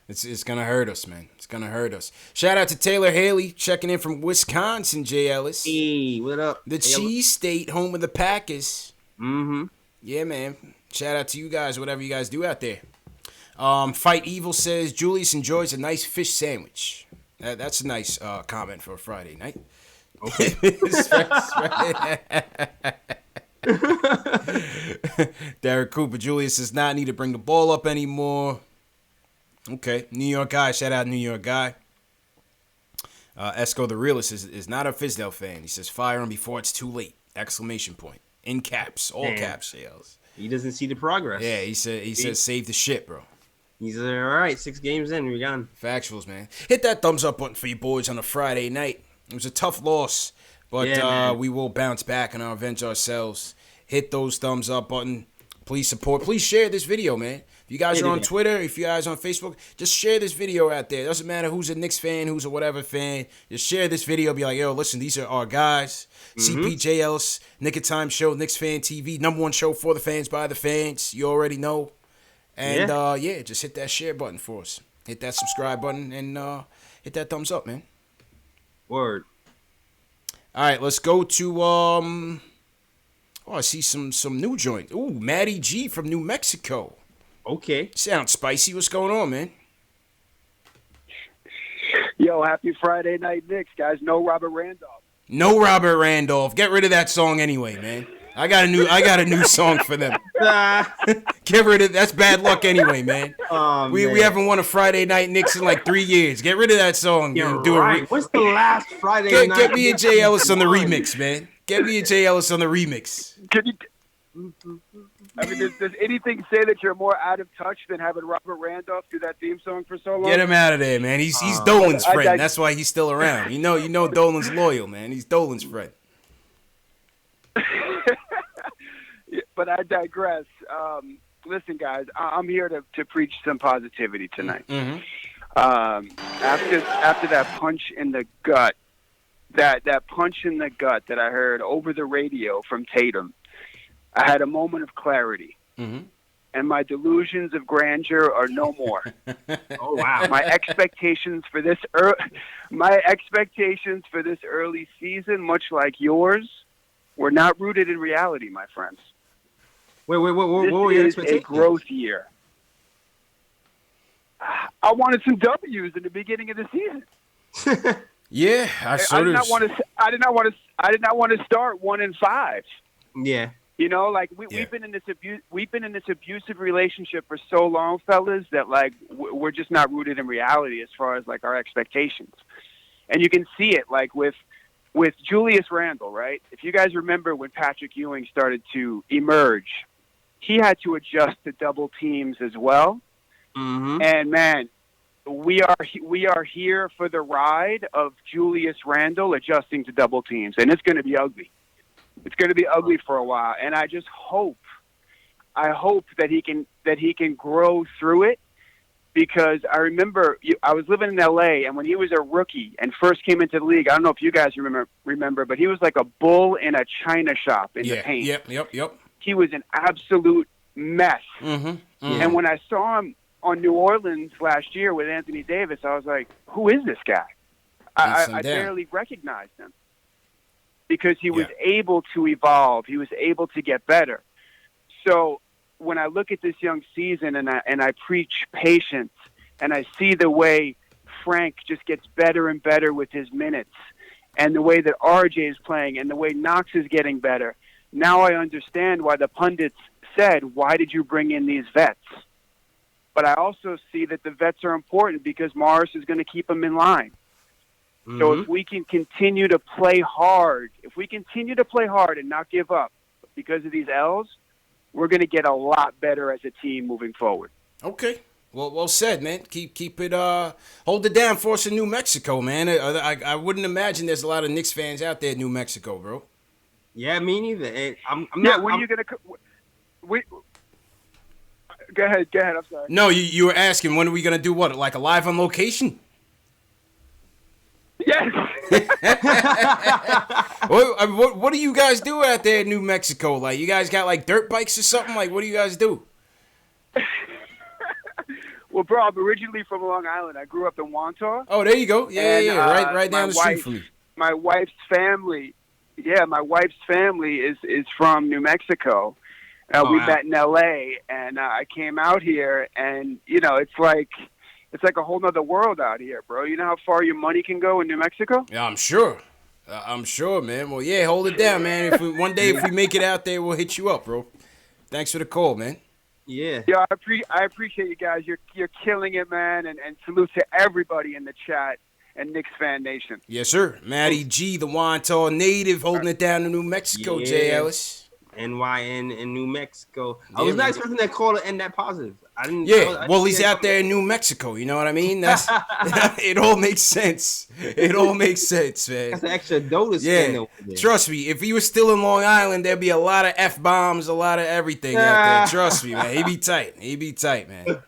It's going to hurt us, man. It's going to hurt us. Shout out to Taylor Haley checking in from Wisconsin, J. Ellis. Hey, what up? The Cheese State, home of the Packers. Mm-hmm. Yeah, man. Shout out to you guys, whatever you guys do out there. Fight Evil says, Julius enjoys a nice fish sandwich. That's a nice comment for a Friday night. Okay. Derek Cooper, Julius does not need to bring the ball up anymore. Okay, New York guy. Shout out New York guy. Esco the realist is not a Fizdale fan. He says, fire him before it's too late. Exclamation point. In caps. All caps, Shales. He doesn't see the progress. Yeah, he says save the shit, bro. He's all right. 6 games in, we're gone. Factuals, man. Hit that thumbs up button for you boys on a Friday night. It was a tough loss, but we will bounce back and avenge ourselves. Hit those thumbs up button. Please support. Please share this video, man. If you guys are on Twitter, if you guys are on Facebook, just share this video out there. It doesn't matter who's a Knicks fan, who's a whatever fan. Just share this video. Be like, yo, listen, these are our guys. CPJ Ellis, Nick of Time Show, Knicks Fan TV, #1 show for the fans, by the fans. You already know. And, just hit that share button for us. Hit that subscribe button and hit that thumbs up, man. Word. All right, let's go to I see some new joint. Ooh, Matty G from New Mexico. Okay. Sounds spicy. What's going on, man? Yo, happy Friday night, Knicks, guys. No Robert Randolph. No Robert Randolph. Get rid of that song anyway, man. I got a new song for them. Get rid of that's bad luck anyway, man. We haven't won a Friday night Knicks in like 3 years. Get rid of that song. You're right. What's the last Friday night? Get me and Jay Ellis on the remix, man. Get me and Jay Ellis on the remix. Can you? I mean, does anything say that you're more out of touch than having Robert Randolph do that theme song for so long? Get him out of there, man. He's Dolan's friend. That's why he's still around. You know Dolan's loyal, man. He's Dolan's friend. But I digress. Listen, guys, I'm here to preach some positivity tonight. Mm-hmm. After that punch in the gut, that punch in the gut that I heard over the radio from Tatum, I had a moment of clarity. Mm-hmm. And my delusions of grandeur are no more. Oh wow! My expectations for this early season, much like yours, were not rooted in reality, my friends. Wait, what were your This is a expectations? growth year. I wanted some W's in the beginning of the season. Yeah, I did not want to start 1-5. Yeah. You know, like we've been in this abusive relationship for so long, fellas, that like we're just not rooted in reality as far as like our expectations. And you can see it like with Julius Randle, right? If you guys remember when Patrick Ewing started to emerge, he had to adjust to double teams as well. Mm-hmm. And man, we are here for the ride of Julius Randle adjusting to double teams, and it's going to be ugly. It's going to be ugly for a while, and I just hope that he can grow through it, because I remember I was living in L.A. and when he was a rookie and first came into the league, I don't know if you guys remember, but he was like a bull in a china shop in the paint. Yep. He was an absolute mess. Mm-hmm. Mm-hmm. And when I saw him on New Orleans last year with Anthony Davis, I was like, who is this guy? I barely recognized him because he was able to evolve. He was able to get better. So when I look at this young season and I preach patience and I see the way Frank just gets better and better with his minutes and the way that RJ is playing and the way Knox is getting better, now I understand why the pundits said, why did you bring in these vets? But I also see that the vets are important because Morris is going to keep them in line. Mm-hmm. So if we can continue to play hard, and not give up because of these L's, we're going to get a lot better as a team moving forward. Okay. Well said, man. Keep it, hold it down for us in New Mexico, man. I wouldn't imagine there's a lot of Knicks fans out there in New Mexico, bro. Yeah, me neither. And I'm yeah, not. when are you going to... Go ahead. I'm sorry. No, you were asking when are we gonna do what? Like a live on location? Yes. What do you guys do out there in New Mexico? Like you guys got like dirt bikes or something? Like what do you guys do? Well, bro, I'm originally from Long Island. I grew up in Wantagh. Oh, there you go. Yeah. Right down the street from me. My wife's family. Yeah, my wife's family is from New Mexico. We met in L.A. and I came out here, and you know, it's like a whole nother world out here, bro. You know how far your money can go in New Mexico? Yeah, I'm sure, man. Well, yeah, hold it down, man. If we make it out there, we'll hit you up, bro. Thanks for the call, man. Yeah. Yeah, I appreciate you guys. You're killing it, man, and salute to everybody in the chat and Knicks Fan Nation. Yes, sir. Matty G, the Wantagh native, holding it down in New Mexico. Yeah. Jay Ellis. NYN in New Mexico. I was not expecting that call to end that positive. I didn't. Yeah, well, he's out there in New Mexico. You know what I mean? That's it. All makes sense. It all makes sense, man. That's an extra dough to spend over there. Trust me. If he was still in Long Island, there'd be a lot of F-bombs, a lot of everything out there. Trust me, man. He'd be tight. He'd be tight, man.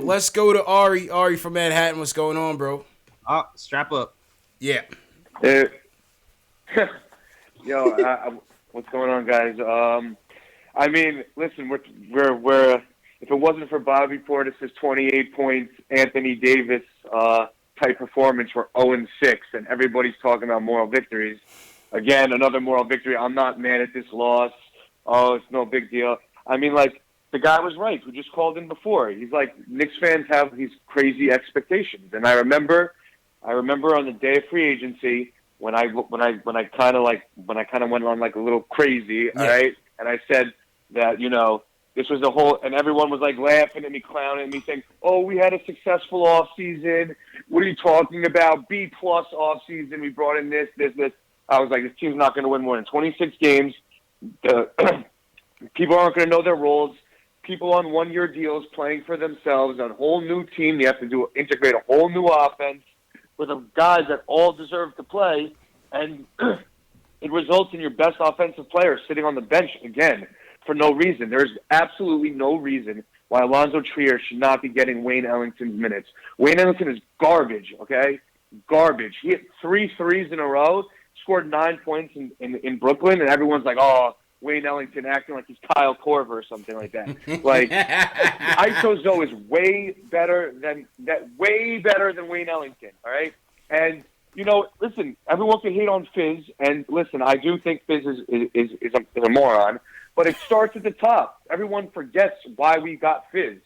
Let's go to Ari. Ari from Manhattan. What's going on, bro? Strap up. Yeah. Yo, what's going on, guys? I mean, listen, we're if it wasn't for Bobby Portis's 28 points, Anthony Davis type performance, we're 0-6, and everybody's talking about moral victories. Again, another moral victory. I'm not mad at this loss. Oh, it's no big deal. I mean, like, the guy was right who just called in before. He's like, Knicks fans have these crazy expectations, and I remember on the day of free agency when I kind of went on like a little crazy, all right, and I said that this was the whole, and everyone was like laughing at me, clowning at me, saying, "Oh, we had a successful off season. What are you talking about? B+ off season. We brought in this." I was like, this team's not going to win more than 26 games. People aren't going to know their roles. People on 1-year deals playing for themselves, a whole new team. They have to integrate a whole new offense with guys that all deserve to play, and it results in your best offensive player sitting on the bench again for no reason. There's absolutely no reason why Alonzo Trier should not be getting Wayne Ellington's minutes. Wayne Ellington is garbage, okay? Garbage. He hit 3 threes in a row, scored 9 points in Brooklyn, and everyone's like, oh, Wayne Ellington acting like he's Kyle Korver or something like that. Like, Iso Zoe is way better than Wayne Ellington, all right? And, listen, everyone can hate on Fizz, and listen, I do think Fizz is a moron, but it starts at the top. Everyone forgets why we got Fizz.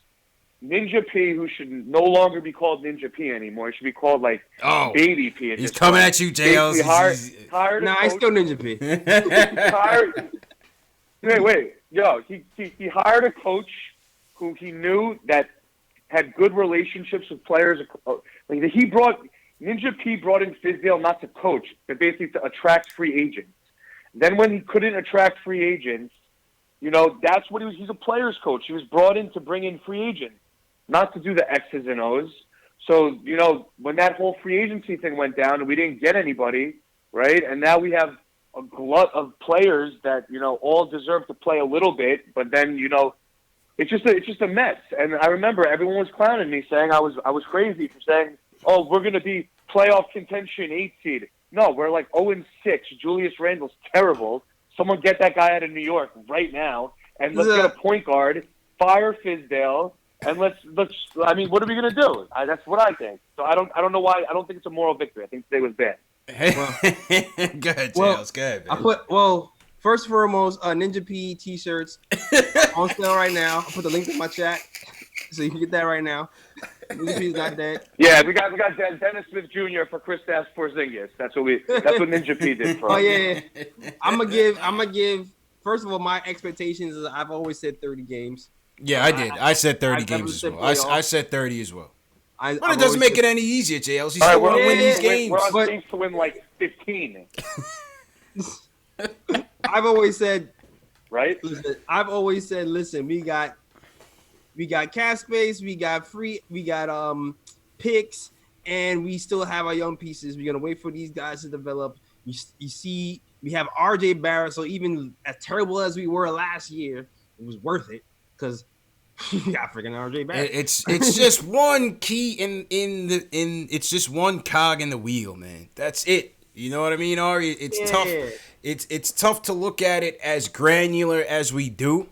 Ninja P, who should no longer be called Ninja P anymore, should be called Baby P. He's coming at you, JLs. Hired I still Ninja P. Wait. Yo, he hired a coach who he knew that had good relationships with players. Ninja P brought in Fizdale not to coach, but basically to attract free agents. Then when he couldn't attract free agents, that's what he was. He's a player's coach. He was brought in to bring in free agents, not to do the X's and O's. So, when that whole free agency thing went down and we didn't get anybody, right? And now we have a glut of players that, all deserve to play a little bit, but then, it's just a mess. And I remember everyone was clowning me, saying I was crazy for saying, oh, we're going to be playoff contention 8 seed. No, we're like 0-6. Julius Randle's terrible. Someone get that guy out of New York right now, and let's get a point guard, fire Fizdale, and let's. I mean, what are we gonna do? That's what I think. So I don't know why. I don't think it's a moral victory. I think today was bad. Go ahead, Jails. Go ahead, man. First and foremost, Ninja P t-shirts on sale right now. I'll put the link in my chat so you can get that right now. Ninja P's not dead. Yeah, we got Dennis Smith Jr. for Kristaps Porzingis. That's what Ninja P did for us. Oh yeah. I'm gonna give. First of all, my expectations is I've always said 30 games. Yeah, I did. I said 30 games as well. I said 30 as well. But it doesn't make it any easier, JLs. He's still want to win these games. We're on pace to win 15. I've always said, right? Listen, we got cap space, we got picks, and we still have our young pieces. We're gonna wait for these guys to develop. You see, we have RJ Barrett, so even as terrible as we were last year, it was worth it because we got freaking RJ Barrett. It's just one key it's just one cog in the wheel, man. That's it. You know what I mean, Ari? It's tough. It's tough to look at it as granular as we do.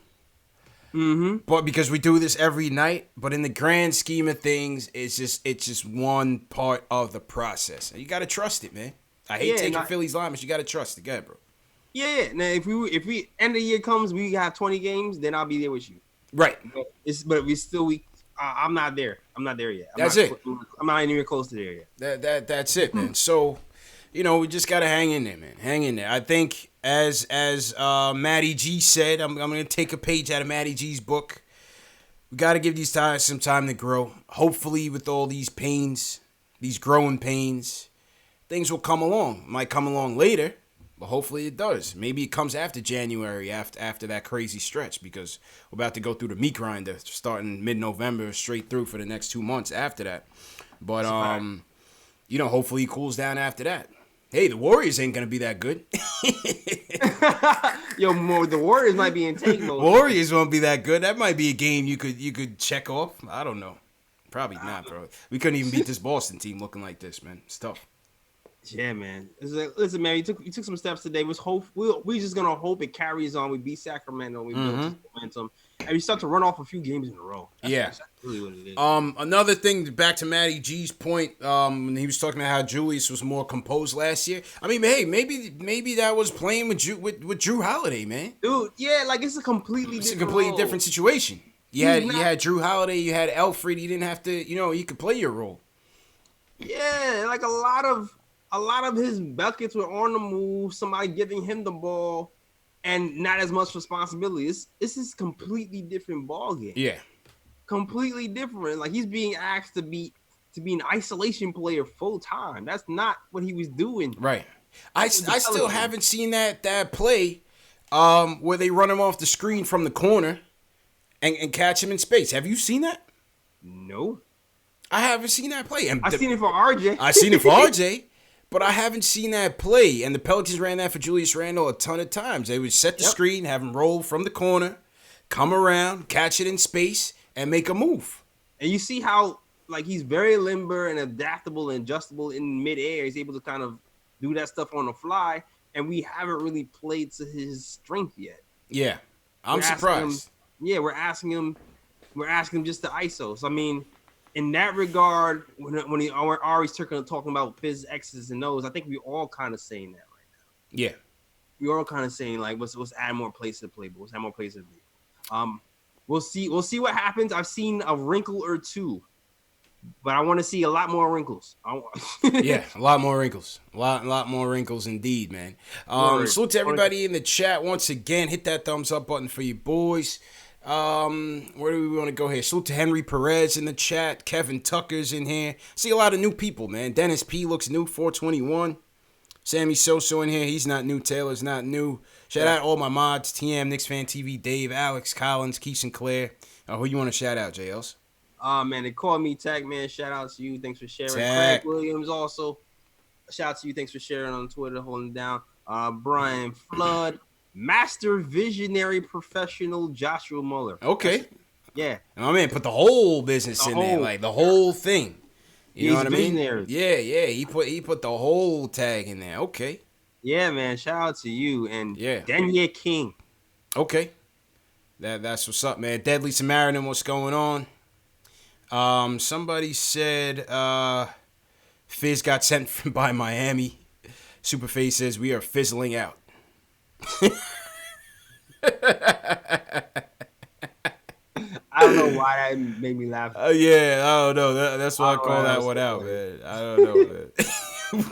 Mm-hmm. But because we do this every night, but in the grand scheme of things, it's just one part of the process. And you got to trust it, man. I hate taking Philly's line, but you got to trust it. Go ahead, bro. Yeah. Now, if we end of the year comes, we have 20 games, then I'll be there with you. Right. But I'm not there. I'm not there yet. I'm not even close to there yet. That's it, man. So, we just got to hang in there, man. Hang in there. I think as Matty G said, I'm going to take a page out of Matty G's book. We got to give these guys some time to grow. Hopefully with all these pains, these growing pains, things will come along. Might come along later, But hopefully it does. Maybe it comes after January, after that crazy stretch, because we're about to go through the meat grinder starting mid-November straight through for the next 2 months after that. But, hopefully he cools down after that. Hey, the Warriors ain't going to be that good. The Warriors might be in tank mode. Warriors won't be that good. That might be a game you could check off. I don't know. Probably not, bro. We couldn't even beat this Boston team looking like this, man. It's tough. Yeah, man. It's like, listen, man, you took some steps today. We just gonna hope it carries on. We beat Sacramento. We built this momentum, and we start to run off a few games in a row. That's really what it is. Another thing, back to Matty G's point, when he was talking about how Julius was more composed last year. I mean, hey, maybe that was playing with Drew Holiday, man. Dude, yeah, like it's a completely different situation. You had Drew Holiday, you had Alfred. You didn't have to, you could play your role. Yeah, like a lot of his buckets were on the move, somebody giving him the ball, and not as much responsibility. This is completely different ball game. Yeah, completely different. Like he's being asked to be an isolation player full time. That's not what he was doing. Right. I still haven't seen that play where they run him off the screen from the corner and catch him in space. Have you seen that? No. I haven't seen that play. I've seen it for RJ. I've seen it for RJ. But I haven't seen that play, and the Pelicans ran that for Julius Randle a ton of times. They would set the screen, have him roll from the corner, come around, catch it in space, and make a move. And you see how, like, he's very limber and adaptable and adjustable in midair. He's able to kind of do that stuff on the fly, and we haven't really played to his strength yet. Yeah, I'm surprised. We're asking him just to ISO. So, I mean, in that regard, when he always talking about Fizz X's and O's, I think we all kind of saying that right now. Yeah, we all kind of saying like, let's add more plays to the playbook. Let's add more plays to the playbook. We'll see what happens. I've seen a wrinkle or two, but I want to see a lot more wrinkles. Yeah, a lot more wrinkles. A lot more wrinkles indeed, man. Salute to everybody in the chat once again. Hit that thumbs up button for you boys. Where do we want to go here? Salute to Henry Perez in the chat. Kevin Tucker's in here. See a lot of new people, man. Dennis P looks new, 421. Sammy Soso in here. He's not new. Taylor's not new. Shout out all my mods. TM, Knicks Fan TV, Dave, Alex, Collins, Keith Sinclair. Who you want to shout out, JLs? Man, they call me Tag Man. Shout out to you. Thanks for sharing. Tag. Craig Williams also. Shout out to you. Thanks for sharing on Twitter, holding down. Brian Flood. Master Visionary Professional Joshua Muller. Okay. Yeah. My man put the whole business in there, like the whole thing. You know what I mean? Visionary. Yeah. He put the whole tag in there. Okay. Yeah, man. Shout out to you and Daniel King. Okay. That's what's up, man. Deadly Samaritan, what's going on? Somebody said Fizz got sent by Miami. Superface says we are fizzling out. I don't know why that made me laugh. Yeah, I don't know. That's why I call that one out, man. I don't know, man.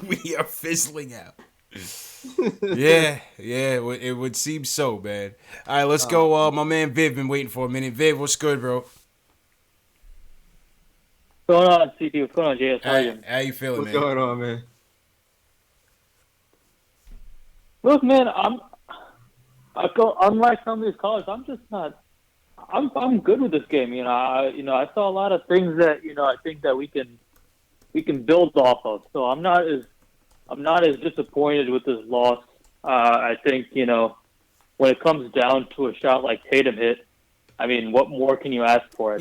We are fizzling out. Yeah, it would seem so, man. All right, let's go. My man Viv been waiting for a minute. Viv, what's good, bro? What's going on, CP? What's going on, JS? How you feeling, What's man? going on, man? Look, man, unlike some of these callers, I'm just not. I'm good with this game. I saw a lot of things that I think that we can build off of. So I'm not as disappointed with this loss. I think when it comes down to a shot like Tatum hit, I mean, what more can you ask for?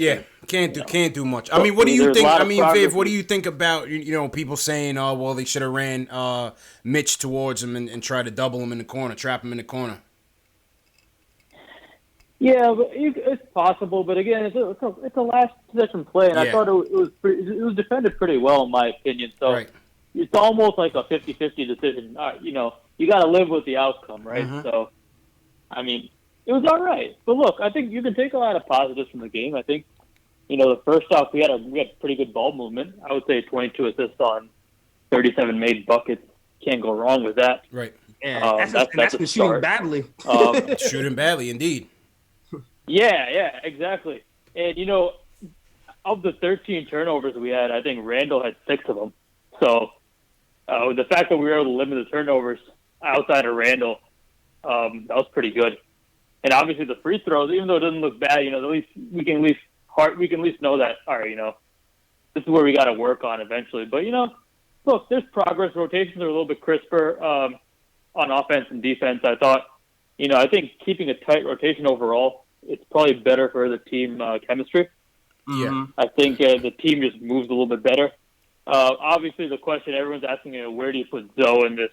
Can't do much. I mean, what do you think? I mean, Viv, what do you think about people saying, "Oh, well, they should have ran Mitch towards him and tried to double him in the corner, trap him in the corner." Yeah, but it's possible. But again, it's a last possession play, and I thought it was defended pretty well in my opinion. So it's almost like a 50-50 decision. You got to live with the outcome, right? Mm-hmm. So, I mean, it was all right. But look, I think you can take a lot of positives from the game. I think, the first off, we had pretty good ball movement. I would say 22 assists on 37 made buckets. Can't go wrong with that. Right. Yeah, that's been shooting badly. Shooting badly, indeed. Yeah, exactly. And, of the 13 turnovers we had, I think Randall had 6 of them. So the fact that we were able to limit the turnovers, outside of Randall, that was pretty good. And obviously the free throws, even though it doesn't look bad, at least we can at least know that, all right, this is where we got to work on eventually. But, look, there's progress. Rotations are a little bit crisper on offense and defense. I thought, I think keeping a tight rotation overall, it's probably better for the team chemistry. Yeah. I think the team just moves a little bit better. Obviously, the question everyone's asking, where do you put Zoe in this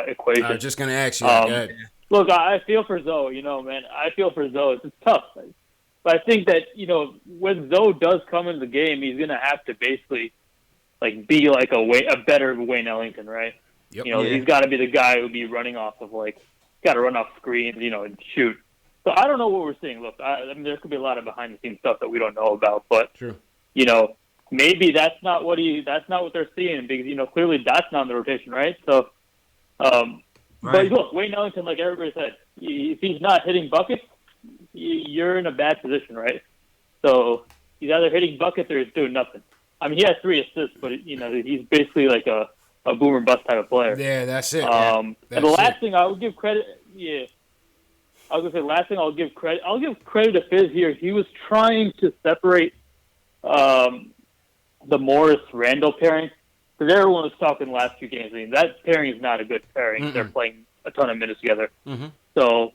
equation? I was just going to ask you. Look, I feel for Zoe, man. I feel for Zoe. It's tough. But I think that, when Zoe does come into the game, he's going to have to basically, be like a better Wayne Ellington, right? Yep. He's got to be the guy who'll be running off of, got to run off screens, and shoot. So I don't know what we're seeing. Look, I mean, there could be a lot of behind-the-scenes stuff that we don't know about. But, True. Maybe that's not what they're seeing because, clearly that's not in the rotation, right? So, But look, Wayne Ellington, like everybody said, if he's not hitting buckets, you're in a bad position, right? So he's either hitting buckets or he's doing nothing. I mean, he has 3 assists, but he's basically like a boomer bust type of player. Yeah, that's it. And the last thing I would give credit, I was gonna say last thing I'll give credit to Fizz here. He was trying to separate the Morris Randall pairing. Because everyone was talking the last 2 games. I mean, that pairing is not a good pairing. They're playing a ton of minutes together. Mm-hmm. So,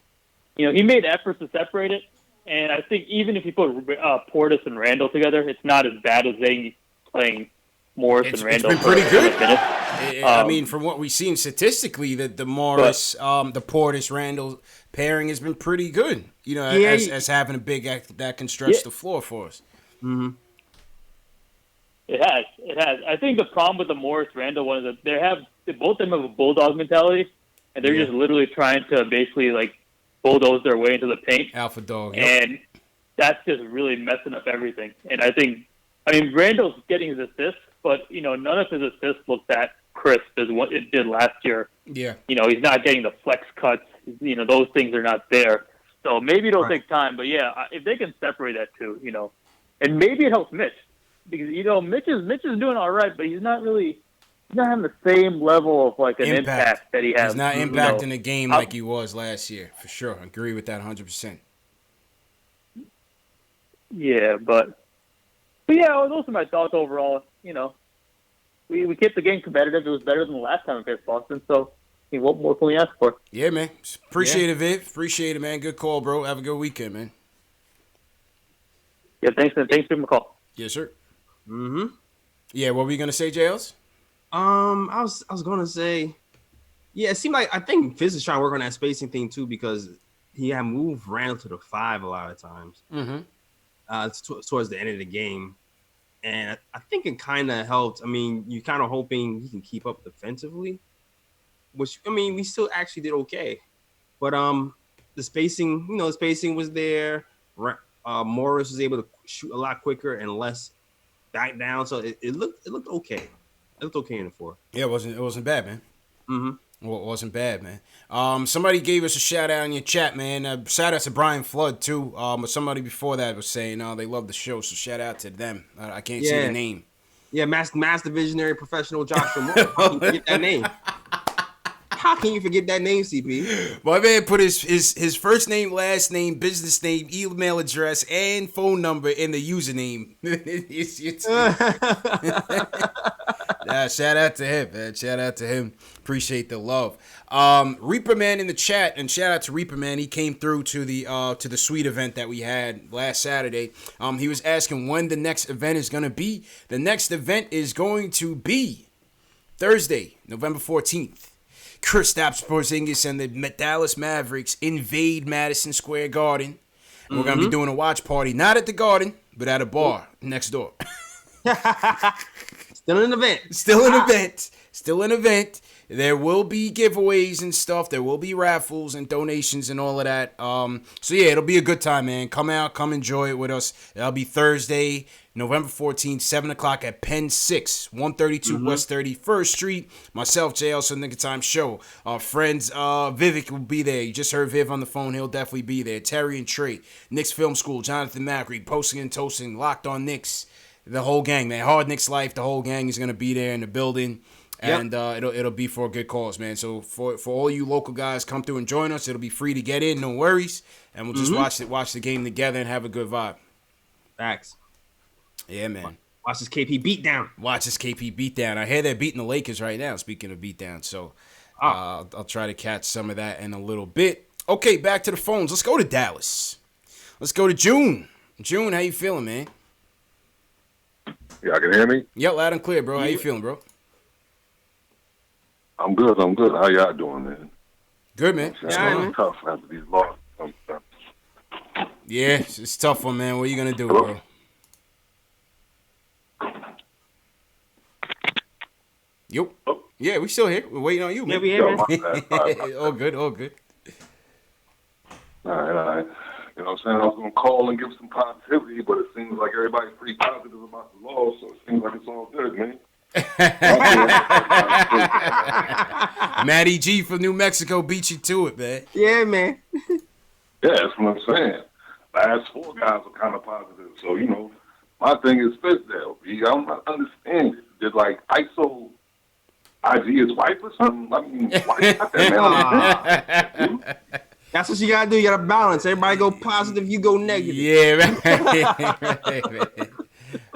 he made efforts to separate it. And I think even if you put Portis and Randall together, it's not as bad as they playing Morris and Randall. It's been pretty good. I mean, from what we've seen statistically, the Morris, the Portis Randall pairing has been pretty good. As having a big act that can stretch the floor for us. Mm-hmm. It has. I think the problem with the Morris Randall one is that both of them have a bulldog mentality, and they're just literally trying to basically bulldoze their way into the paint. Alpha dog. And that's just really messing up everything. And I mean, Randall's getting his assists, but none of his assists look that crisp as what it did last year. Yeah. He's not getting the flex cuts. Those things are not there. So maybe it'll take time, but if they can separate that too, and maybe it helps Mitch. Because Mitch is doing all right, but he's not having the same level of an impact that he has. He's not impacting the game like he was last year, for sure. I agree with that 100%. Yeah, but those are my thoughts overall. We kept the game competitive. It was better than the last time we faced Boston. So, what more can we ask for? Yeah, man. Appreciate it, Viv. Appreciate it, man. Good call, bro. Have a good weekend, man. Yeah, thanks, man. Thanks for the call. Yes, sir. Mm-hmm. Yeah, what were you gonna say, JLs? I was gonna say, it seemed like I think Fizz is trying to work on that spacing thing too because he had moved Randall to the 5 a lot of times. Mm-hmm. Towards the end of the game, and I think it kind of helped. I mean, you kind of hoping he can keep up defensively, which we still actually did okay, but the spacing was there. Morris was able to shoot a lot quicker and less back down, so it looked okay. It looked okay in the 4. Yeah, it wasn't bad, man. Mm-hmm. Well, it wasn't bad, man. Somebody gave us a shout out in your chat, man. Shout out to Brian Flood too. But somebody before that was saying, they love the show, so shout out to them. I can't see the name. Yeah, master visionary professional Joshua Moore. How can you forget that name? How can you forget that name, CP? My man put his first name, last name, business name, email address, and phone number in the username. Shout out to him, man. Shout out to him. Appreciate the love. Reaper Man in the chat, and shout out to Reaper Man. He came through to the suite event that we had last Saturday. He was asking when the next event is gonna be. The next event is going to be Thursday, November 14th. Kristaps Porzingis and the Dallas Mavericks invade Madison Square Garden. And we're going to be doing a watch party, not at the Garden, but at a bar next door. Still an event. Still an event. There will be giveaways and stuff. There will be raffles and donations and all of that. So, yeah, it'll be a good time, man. Come out. Come enjoy it with us. That'll be Thursday, November 14th, 7 o'clock at Penn 6, 132 West 31st Street. Myself, JL, So Nigga Time Show. Our friends, Vivek will be there. You just heard Viv on the phone. He'll definitely be there. Terry and Trey, Knicks Film School, Jonathan Macri, Posting and Toasting, Locked on Knicks. The whole gang, man. Hard Knicks Life, the whole gang is going to be there in the building. And it'll be for a good cause, man. So for all you local guys, come through and join us. It'll be free to get in, no worries. And we'll just watch the game together and have a good vibe. Facts. Yeah, man. Watch this KP beatdown. Watch this KP beatdown. I hear they're beating the Lakers right now, speaking of beatdown. So I'll try to catch some of that in a little bit. Okay, back to the phones. Let's go to Dallas. Let's go to June. June, how you feeling, man? Y'all can hear me? Yep, loud and clear, bro. How you feeling, bro? I'm good. How y'all doing, man? Good, man. It's tough after these losses. Yeah, it's a tough one, man. What are you going to do, bro? Yep. Oh. Yeah, we still here. We're waiting on you, man. Yeah, we here, man. All good. All right. You know what I'm saying? I was going to call and give some positivity, but it seems like everybody's pretty positive about the loss, so it seems like it's all good, man. Matty G from New Mexico beat you to it, man. Yeah, man. Yeah, that's what I'm saying. Last 4 guys are kind of positive, so, you know, my thing is Fizdale. I don't understand it. Did, like, ISO IG his wife or something? I mean, why you got that man on the That's what you gotta do. You gotta balance. Everybody go positive, you go negative. Yeah, right.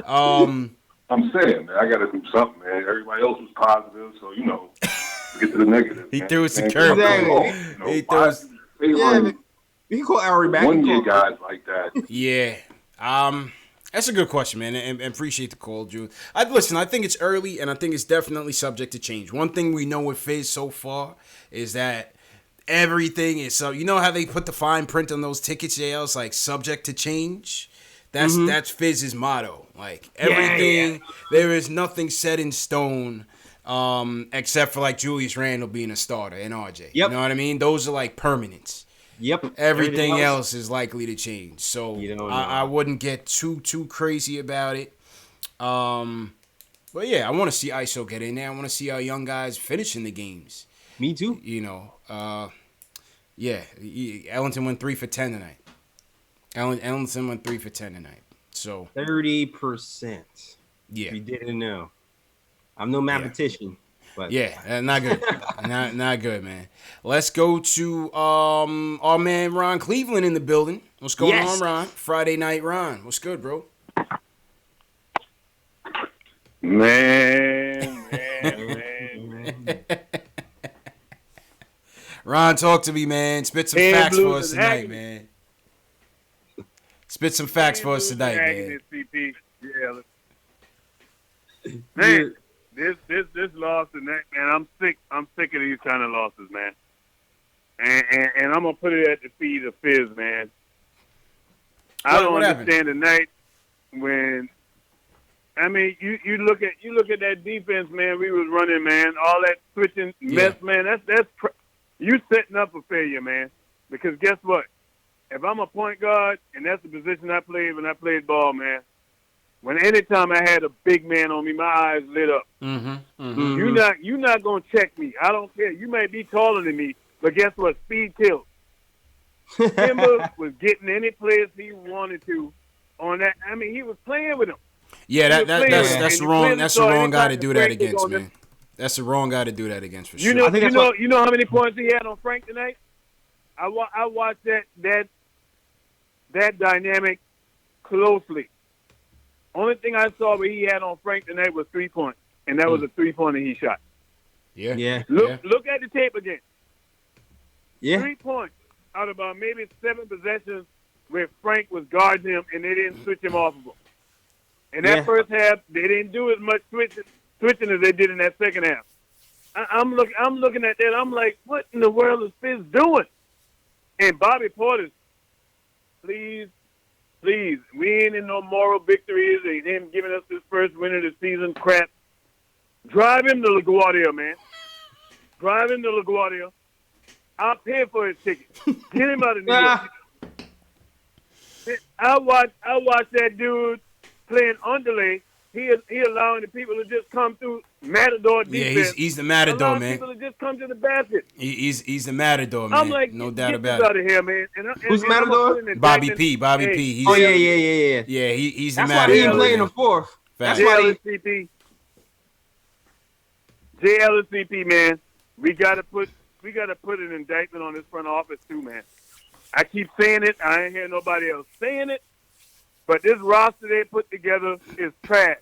I'm saying, man, I gotta do something, man. Everybody else was positive, so you know, get to the negative. He man. threw us a curveball. Exactly. He threw us. Yeah, man. You can call Ari back. 1 year guys like that. Yeah. That's a good question, man, and appreciate the call, Drew. I think it's early, and I think it's definitely subject to change. One thing we know with Fizz so far is that everything is so. You know how they put the fine print on those tickets, JL? It's like subject to change. That's Fizz's motto. Like everything, there is nothing set in stone, except for like Julius Randle being a starter and RJ. Yep. You know what I mean? Those are like permanents. Yep. Everything else is likely to change. So I wouldn't get too crazy about it. But yeah, I want to see ISO get in there. I want to see our young guys finishing the games. Me too. You know, yeah. Ellington went 3 for 10 tonight. Ellington went 3 for 10 tonight. So 30%. Yeah. You didn't know. I'm no mathematician. But yeah, not good. not good, man. Let's go to our man Ron Cleveland in the building. What's going on, Ron? Friday night, Ron. What's good, bro? Man. Ron, talk to me, man. Spit some facts for us tonight, man. Spit some facts for us tonight, man. Yeah. Man, this loss tonight, man. I'm sick of these kind of losses, man. And I'm gonna put it at the feet of Fizz, man. I don't understand tonight when. I mean, you look at that defense, man. We was running, man. All that switching mess, man. That's you setting up a failure, man. Because guess what? If I'm a point guard and that's the position I played when I played ball, man. Anytime I had a big man on me, my eyes lit up. You're not gonna check me. I don't care. You may be taller than me, but guess what? Speed kills. Kimber was getting any players he wanted to on that. I mean, he was playing with them. Yeah, that's the wrong. That's the wrong guy to do that against, man. That's the wrong guy to do that against for sure. You know how many points he had on Frank tonight? I watched that dynamic closely. Only thing I saw where he had on Frank tonight was 3 points, and that was a 3-pointer he shot. Yeah. Look at the tape again. Yeah. 3 points out of about maybe 7 possessions where Frank was guarding him, and they didn't switch him off of him. In that first half, they didn't do as much switching as they did in that second half. I'm looking at that. I'm like, what in the world is Fizz doing? And Bobby Portis, please, we ain't in no moral victories and him giving us his first win of the season crap. Drive him to LaGuardia, man. Drive him to LaGuardia. I'll pay for his ticket. Get him out of New York. I watch that dude playing underlay. He allowing the people to just come through Matador defense. Yeah, he's the Matador, man. People to just come to the basket. He's the Matador, man. I'm like, no doubt get about this it. out of here, man. Who's Matador? Bobby P. He's, yeah. Yeah, he's the That's Matador. why he ain't playing the fourth. Fact. That's why he. JLCP, man, we gotta put an indictment on this front office too, man. I keep saying it. I ain't hear nobody else saying it. But this roster they put together is trash.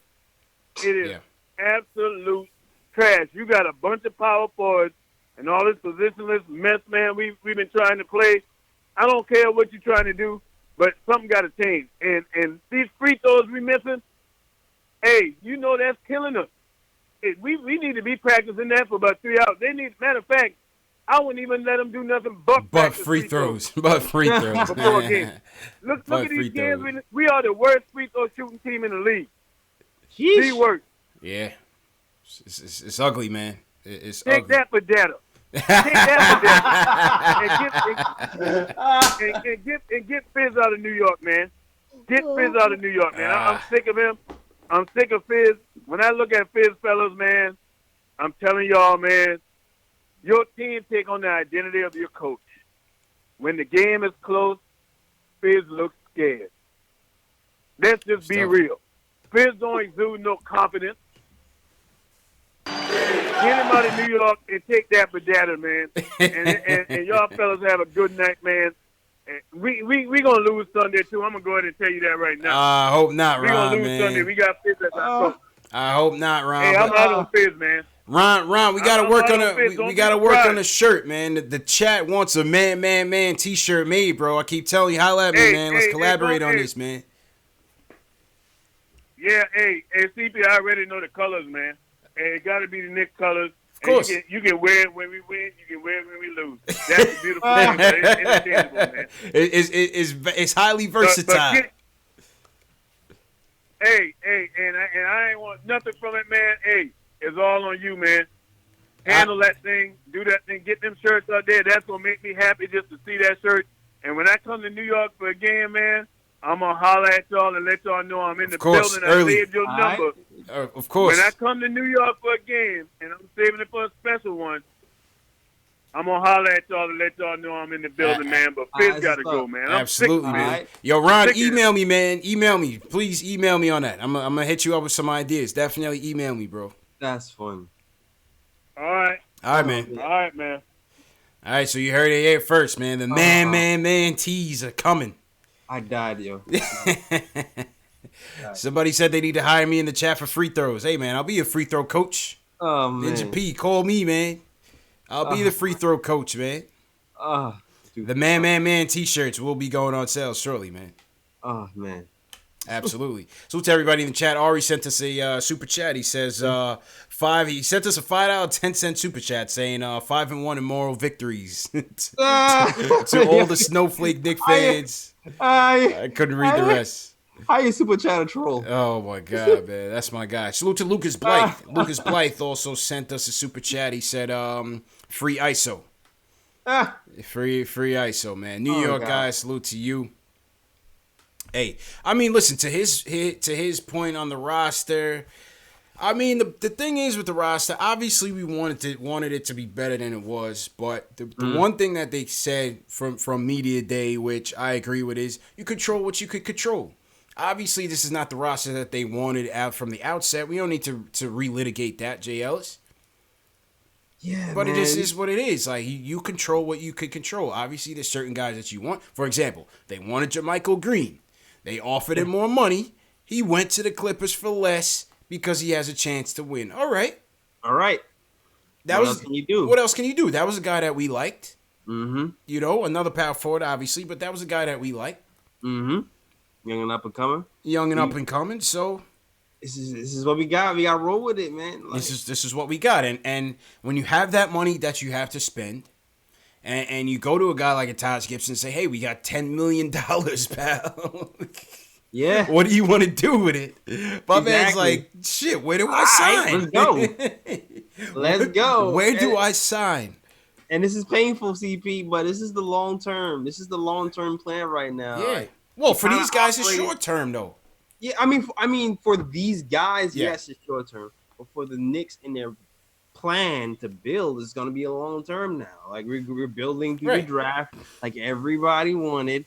It is absolute trash. You got a bunch of power forwards and all this positionless mess, man. We've been trying to play. I don't care what you're trying to do, but something got to change. And these free throws we missing, hey, you know that's killing us. We need to be practicing that for about 3 hours. Matter of fact, I wouldn't even let them do nothing but free throws. But free throws. Before a game. Look at these games. We are the worst free throw shooting team in the league. The worst. Yeah. It's ugly, man. It's Take ugly. that for data. Take that for data. And get Fizz out of New York, man. Get Fizz out of New York, man. I'm sick of him. I'm sick of Fizz. When I look at Fizz, fellas, man, I'm telling y'all, man, your team take on the identity of your coach. When the game is close, Fizz looks scared. Let's just be real. Fizz don't exude no confidence. Get him out of New York and take that for data, man. And y'all fellas have a good night, man. We gonna lose Sunday too. I'm gonna go ahead and tell you that right now. I hope not, Ron. We gonna lose man. Sunday. We got Fizz at the I hope not, Ron. Hey, I'm out on Fizz, man. Ron, we gotta work on we gotta work on a shirt, man. The chat wants a man t-shirt made, bro. I keep telling you, holla at me, man. Let's collaborate on this, man. Yeah, hey, CP, I already know the colors, man. Hey, it gotta be the Knicks colors. Of course. You can wear it when we win. You can wear it when we lose. That's the beautiful thing. It's interchangeable, man. It's highly versatile. Hey, and I ain't want nothing from it, man. Hey, it's all on you, man. Handle that thing. Do that thing. Get them shirts out there. That's going to make me happy just to see that shirt. And when I come to New York for a game, man, I'm going to holler at y'all and let y'all know I'm in the building. I saved your number. Of course. When I come to New York for a game, and I'm saving it for a special one, I'm going to holler at y'all and let y'all know I'm in the building, man. But Fizz got to go, man. I'm Absolutely, sick, man. Yo, Ron, email me, man. Email me. Please email me on that. I'm going to hit you up with some ideas. Definitely email me, bro. That's fun. All right. All right, man. All right, man. All right, so you heard it here first, man. The man tees are coming. I died, yo. Somebody said they need to hire me in the chat for free throws. Hey, man, I'll be a free throw coach. Oh, man. Ninja P, call me, man. I'll be the free throw coach, man. The man t-shirts will be going on sale shortly, man. Oh, man. Absolutely. So to everybody in the chat, Ari sent us a super chat. He says he sent us a $5 10-cent super chat saying 5-1 in moral victories to all the snowflake Knicks fans. I couldn't read the rest. How you super chat a troll? Oh my God, man, that's my guy. Salute to Lucas Blythe. Lucas Blythe also sent us a super chat. He said free ISO. Free ISO, man. New York guys, salute to you. Hey, I mean, listen, to his point on the roster, I mean, the thing is with the roster, obviously we wanted it to be better than it was, but the one thing that they said from media day, which I agree with, is you control what you could control. Obviously, this is not the roster that they wanted out from the outset. We don't need to relitigate that, Jay Ellis. Yeah, but man. it is what it is. Like, you control what you could control. Obviously, there's certain guys that you want. For example, they wanted JaMychal Green. They offered him more money. He went to the Clippers for less because he has a chance to win. All right. What else can you do? What else can you do? That was a guy that we liked. Mm-hmm. You know, another power forward, obviously, but that was a guy that we liked. Mm-hmm. Young and up and coming. So this is what we got. We got to roll with it, man. Like, this is what we got. And when you have that money that you have to spend, and you go to a guy like a Taj Gibson and say, hey, we got $10 million, pal. Yeah. What do you want to do with it? My man's like, shit, where do I sign? Let's go. Where do I sign? And this is painful, CP, but this is the long term. This is the long term plan right now. Yeah. Like, well, for these guys, it's short term, though. Yeah, I mean, for these guys, yes, it's short term. But for the Knicks and their plan to build is going to be a long term now. Like we're building through the draft, like everybody wanted.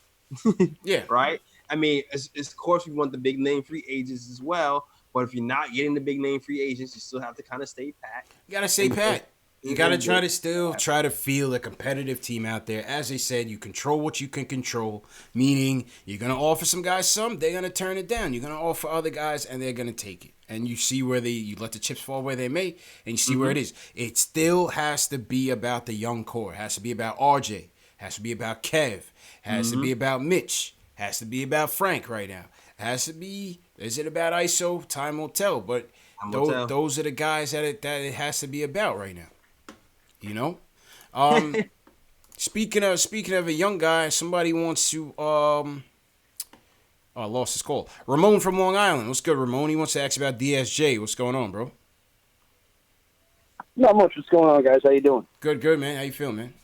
Yeah. Right. I mean, of course we want the big name free agents as well, But if you're not getting the big name free agents, you still have to kind of stay pat. You gotta stay pat. You gotta try to feel a competitive team out there. As I said, you control what you can control, meaning you're gonna offer some guys some, they're gonna turn it down. You're gonna offer other guys, and they're gonna take it. And you see where you let the chips fall where they may, and you see where it is. It still has to be about the young core. It has to be about RJ. It has to be about Kev. It has to be about Mitch. It has to be about Frank right now. It has to be. Is it about ISO? Time will tell. But those are the guys that it has to be about right now. You know, speaking of a young guy, somebody wants to I lost his call. Ramon from Long Island. What's good, Ramon? He wants to ask about DSJ. What's going on, bro? Not much. What's going on, guys? How you doing? Good, man. How you feeling, man?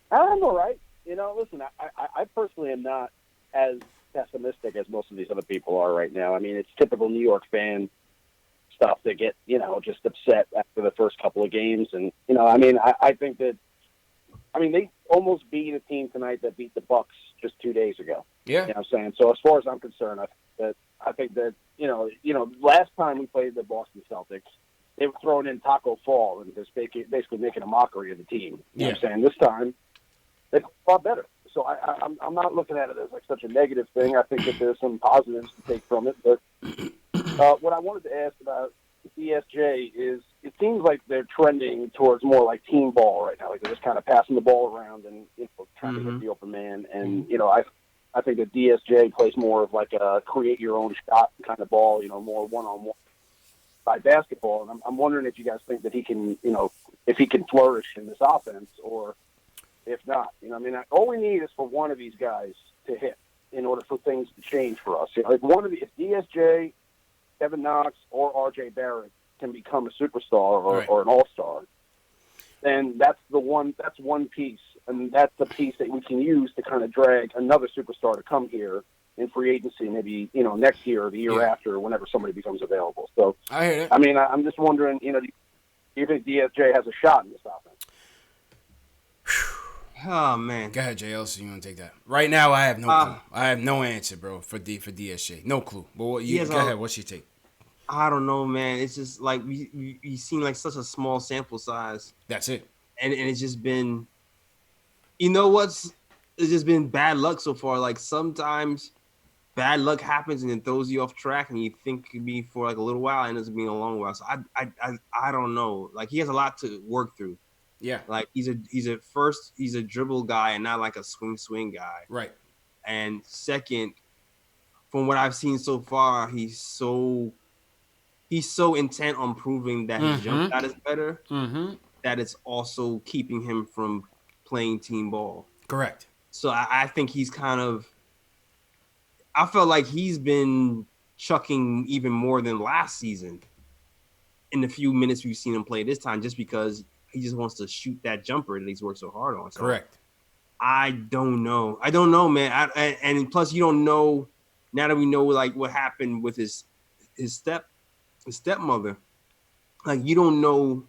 I'm all right. Listen, I personally am not as pessimistic as most of these other people are right now. I mean, it's typical New York fan stuff to get, just upset after the first couple of games. And, I think that, they almost beat a team tonight that beat the Bucks just 2 days ago. Yeah. You know what I'm saying? So as far as I'm concerned, I think that, last time we played the Boston Celtics, they were throwing in Taco Fall and just basically making a mockery of the team. You know what I'm saying? This time, they fought better. So I'm not looking at it as like such a negative thing. I think that there's some positives to take from it. But what I wanted to ask about DSJ is it seems like they're trending towards more like team ball right now. Like they're just kind of passing the ball around and trying to hit the open man. And I think that DSJ plays more of like a create your own shot kind of ball. More one-on-one by basketball. And I'm wondering if you guys think that he can, if he can flourish in this offense or if not. All we need is for one of these guys to hit in order for things to change for us. If DSJ, Kevin Knox, or RJ Barrett can become a superstar or an all-star, then that's one piece, and that's the piece that we can use to kind of drag another superstar to come here in free agency, maybe next year or the year after, or whenever somebody becomes available. So I hear it. I'm just wondering, do you think DSJ has a shot in this offense? Oh man, go ahead, JL. You want to take that? Right now, I have no clue. I have no answer, bro, for DSJ. No clue. But go ahead. What's your take? I don't know, man. It's just like we seem like such a small sample size. That's it. And it's just been, it's just been bad luck so far. Like sometimes bad luck happens and it throws you off track, and you think it could be for like a little while, and it ends up being a long while. So I don't know. Like he has a lot to work through. Yeah. Like he's a dribble guy and not like a swing guy. Right. And second, from what I've seen so far, he's so intent on proving that his jump shot is better that it's also keeping him from playing team ball. Correct. So I think he's I felt like he's been chucking even more than last season in the few minutes we've seen him play this time, just because he just wants to shoot that jumper that he's worked so hard on. So correct. I don't know, man. And plus, you don't know now that we know like what happened with his stepmother. Like you don't know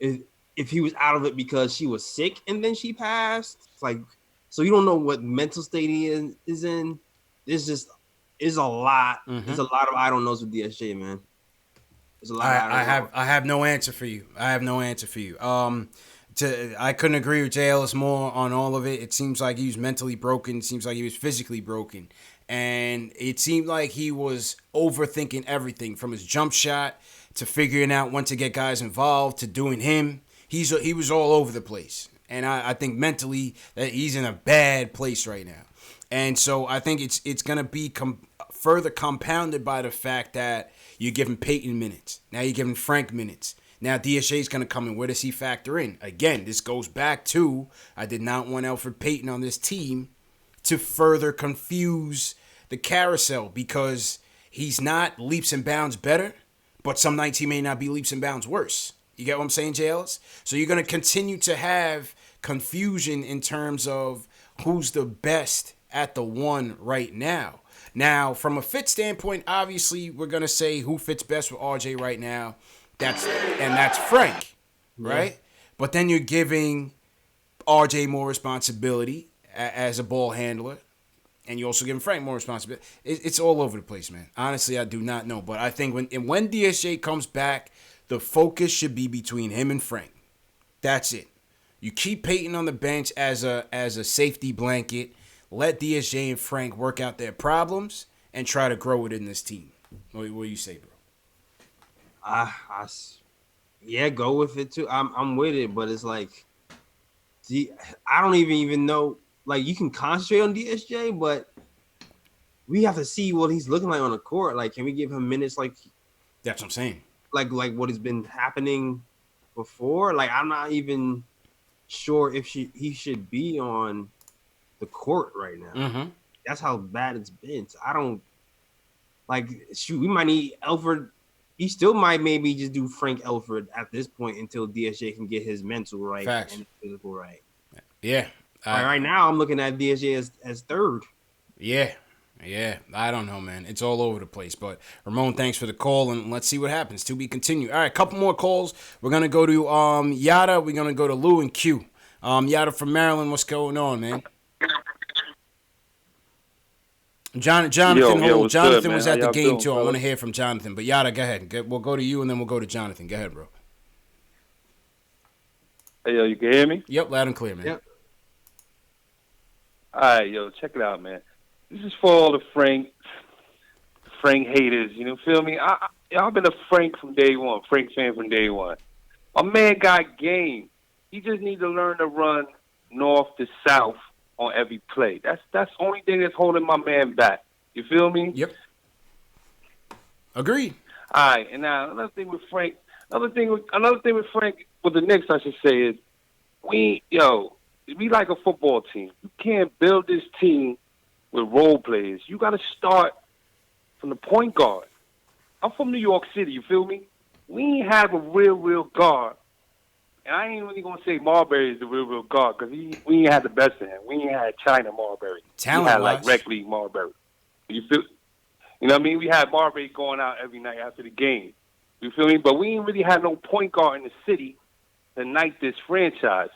if he was out of it because she was sick and then she passed. Like, so you don't know what mental state he is in. There's a lot. There's a lot of I don't knows with DSJ, man. I have no answer for you. I couldn't agree with JLS more on all of it. It seems like he was mentally broken. It seems like he was physically broken. And it seemed like he was overthinking everything from his jump shot to figuring out when to get guys involved to doing him. He was all over the place. And I think mentally that he's in a bad place right now. And so I think it's going to be further compounded by the fact that you're giving Peyton minutes. Now you're giving Frank minutes. Now DSJ is going to come in. Where does he factor in? Again, this goes back to I did not want Elfrid Payton on this team to further confuse the carousel because he's not leaps and bounds better, but some nights he may not be leaps and bounds worse. You get what I'm saying, JLS? So you're going to continue to have confusion in terms of who's the best at the one right now. Now, from a fit standpoint, obviously, we're going to say who fits best with RJ right now. That's Frank, right? But then you're giving RJ more responsibility as a ball handler. and you also give Frank more responsibility. It's all over the place, man. Honestly, I do not know. But I think when DSJ comes back, the focus should be between him and Frank. That's it. You keep Peyton on the bench as a safety blanket. Let DSJ and Frank work out their problems and try to grow it in this team. What do you say, bro? Yeah, go with it too. I'm with it, but it's like, I don't even know. Like, you can concentrate on DSJ, but we have to see what he's looking like on the court. Like, can we give him minutes? Like, that's what I'm saying. Like what has been happening before. Like, I'm not even sure if he should be on the court right now. Mm-hmm. That's how bad it's been. So I don't like. Shoot, we might need Elford. He still might maybe just do Frank Elford at this point until DSJ can get his mental right Facts. and physical right. Yeah. Right now, I'm looking at DSJ as third. Yeah. I don't know, man. It's all over the place. But Ramon, thanks for the call, and let's see what happens. To be continued. All right, a couple more calls. We're gonna go to Yada. We're gonna go to Lou and Q. Yada from Maryland. What's going on, man? Jonathan Jonathan was at the game too. I want to hear from Jonathan. But Yada, go ahead. We'll go to you, and then we'll go to Jonathan. Go ahead, bro. Hey, yo, you can hear me? Yep, loud and clear, man. Yep. All right, yo, check it out, man. This is for all the Frank haters. You know, feel me? I've been a Frank from day one. Frank fan from day one. A man got game. He just needs to learn to run north to south on every play. That's the only thing that's holding my man back. You feel me? Yep. Agreed. All right, and now another thing with Frank with the Knicks, I should say, is we like a football team. You can't build this team with role players. You got to start from the point guard. I'm from New York City, you feel me? We ain't have a real guard. And I ain't really going to say Marbury is the real guard because we ain't had the best of him. We ain't had China Marbury. We had like rec league Marbury. You know what I mean? We had Marbury going out every night after the game. You feel me? But we ain't really had no point guard in the city to ignite this franchise.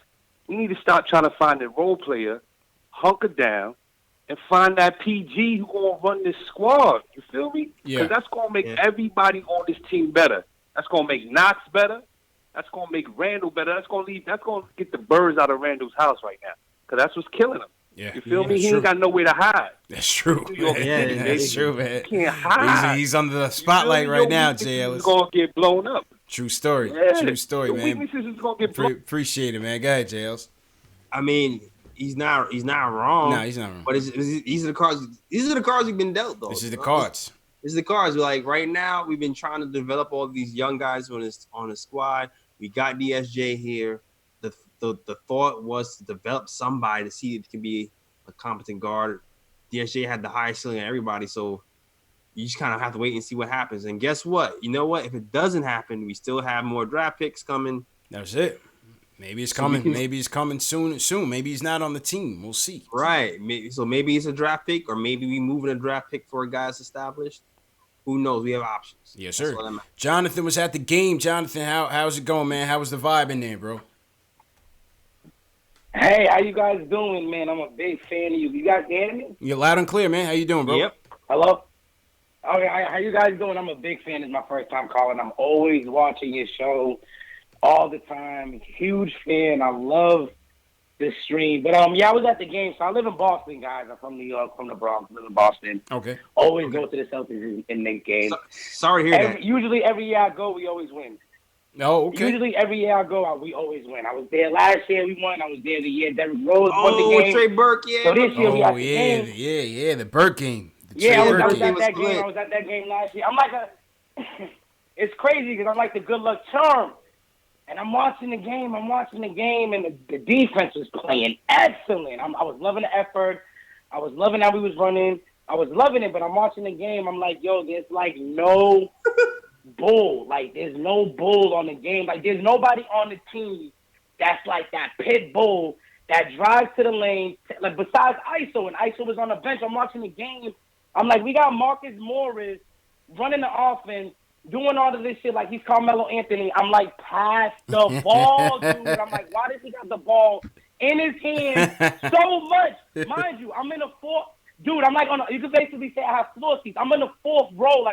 We need to start trying to find a role player, hunker down, and find that PG who's going to run this squad. You feel me? Yeah. Because that's going to make everybody on this team better. That's going to make Knox better. That's going to make Randall better. That's going to get the birds out of Randall's house right now. Because that's what's killing him. Yeah. You feel me? He ain't got nowhere to hide. That's true. That's true, man. He can't hide. He's under the spotlight right now, Jay Ellis. He's going to get blown up. True story. Yeah. True story, man. Weaknesses is going to get blown up. Appreciate it, man. Go ahead, Jay Ellis. I mean, he's not wrong. No, he's not wrong. But these are the cards. These are the cards we've been dealt, though. This is the cards. This is the cards. Like right now, we've been trying to develop all these young guys on the squad. We got DSJ here. The thought was to develop somebody to see if it can be a competent guard. DSJ had the highest ceiling of everybody, so you just kind of have to wait and see what happens. And guess what? You know what? If it doesn't happen, we still have more draft picks coming. That's it. Maybe it's coming. Maybe he's coming soon. Maybe he's not on the team. We'll see. Right. Maybe it's a draft pick, or maybe we move in a draft pick for a guy that's established. Who knows? We have options. Yes, sir. Jonathan was at the game. Jonathan, how's it going, man? How was the vibe in there, bro? Hey, how you guys doing, man? I'm a big fan of you. You guys hear me? You're loud and clear, man. How you doing, bro? Yep. Hello? Okay, how you guys doing? I'm a big fan. It's my first time calling. I'm always watching your show all the time. Huge fan. I love this stream. But, I was at the game. So I live in Boston, guys. I'm from New York, from the Bronx. I live in Boston. Okay. Always go to the Celtics in the game. Sorry to hear that. Usually every year I go, we always win. Oh, okay. Usually every year I go, we always win. I was there last year, we won. I was there the year Derrick Rose won the game. Trey Burke, yeah. So this year we at the game. Yeah, the Burke game. I was at that game. I was at that game last year. I'm like it's crazy because I'm like the good luck charm. And I'm watching the game, and the defense was playing excellent. I was loving the effort. I was loving how we was running. I was loving it, but I'm watching the game. I'm like, yo, there's like no bull. Like, there's no bull on the game. Like, there's nobody on the team that's like that pit bull that drives to the lane. Like, besides ISO, and ISO was on the bench. I'm watching the game. I'm like, we got Marcus Morris running the offense, doing all of this shit like he's Carmelo Anthony. I'm like, pass the ball, dude. I'm like, why does he got the ball in his hand so much? Mind you, I'm in a dude, I'm like you can basically say I have floor seats. I'm in the fourth row,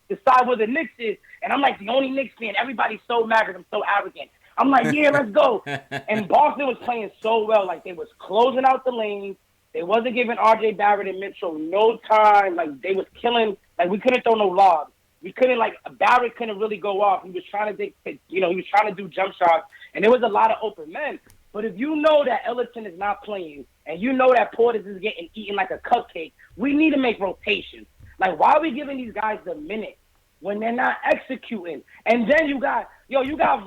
the side where the Knicks is, and I'm like the only Knicks fan. Everybody's so mad because I'm so arrogant. I'm like, yeah, let's go. And Boston was playing so well, like they was closing out the lanes. They wasn't giving R.J. Barrett and Mitchell no time. Like they was killing. Like we couldn't throw no lobs. We couldn't Barrett couldn't really go off. He was trying to he was trying to do jump shots, and there was a lot of open men. But if you know that Ellington is not playing, and you know that Portis is getting eaten like a cupcake, we need to make rotations. Like, why are we giving these guys the minute when they're not executing? And then you got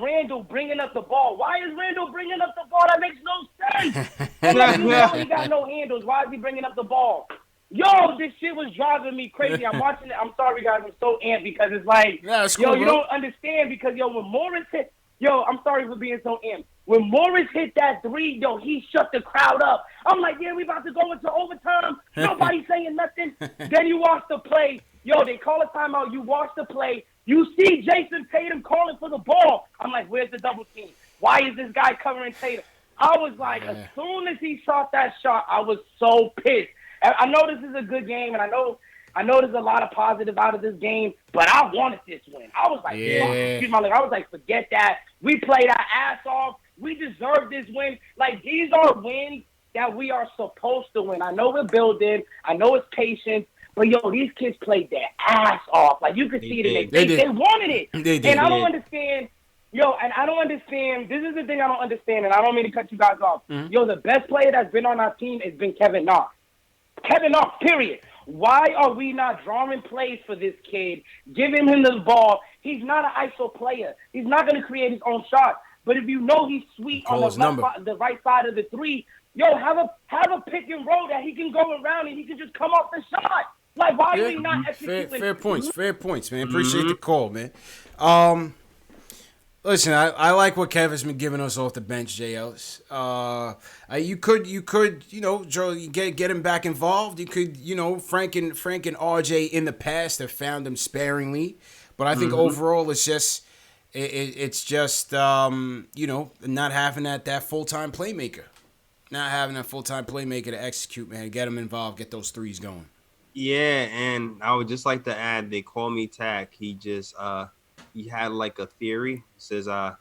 Randall bringing up the ball. Why is Randall bringing up the ball? That makes no sense. And like, you know he got no handles. Why is he bringing up the ball? Yo, this shit was driving me crazy. I'm watching it. I'm sorry, guys. I'm so amped because it's like, cool, you don't understand because, when Morris hit, I'm sorry for being so amped. When Morris hit that three, he shut the crowd up. I'm like, yeah, we about to go into overtime. Nobody saying nothing. Then you watch the play. They call a timeout. You watch the play. You see Jason Tatum calling for the ball. I'm like, where's the double team? Why is this guy covering Tatum? I was like, as soon as he shot that shot, I was so pissed. I know this is a good game, and I know there's a lot of positive out of this game, but I wanted this win. I was like, I was like, forget that. We played our ass off. We deserve this win. Like, these are wins that we are supposed to win. I know we're building. I know it's patience. But, these kids played their ass off. Like, you could see it in their face. They wanted it. And I don't understand. And I don't understand. This is the thing I don't understand, and I don't mean to cut you guys off. Mm-hmm. The best player that's been on our team has been Kevin Knox. Kevin Knox, period. Why are we not drawing plays for this kid, giving him the ball? He's not an ISO player. He's not going to create his own shot. But if you know he's sweet on the right side of the three, have a pick and roll that he can go around and he can just come off the shot. Like, why are we not executing? Fair points, man. Appreciate the call, man. Listen, I like what Kevin's been giving us off the bench, J. Ellis. You could, Joe, get him back involved. You could, Frank and RJ in the past have found him sparingly, but I think overall it's just, not having that full-time playmaker, to execute, man. Get him involved, get those threes going. Yeah, and I would just like to add, they call me Tack. He just he had like a theory. He says, and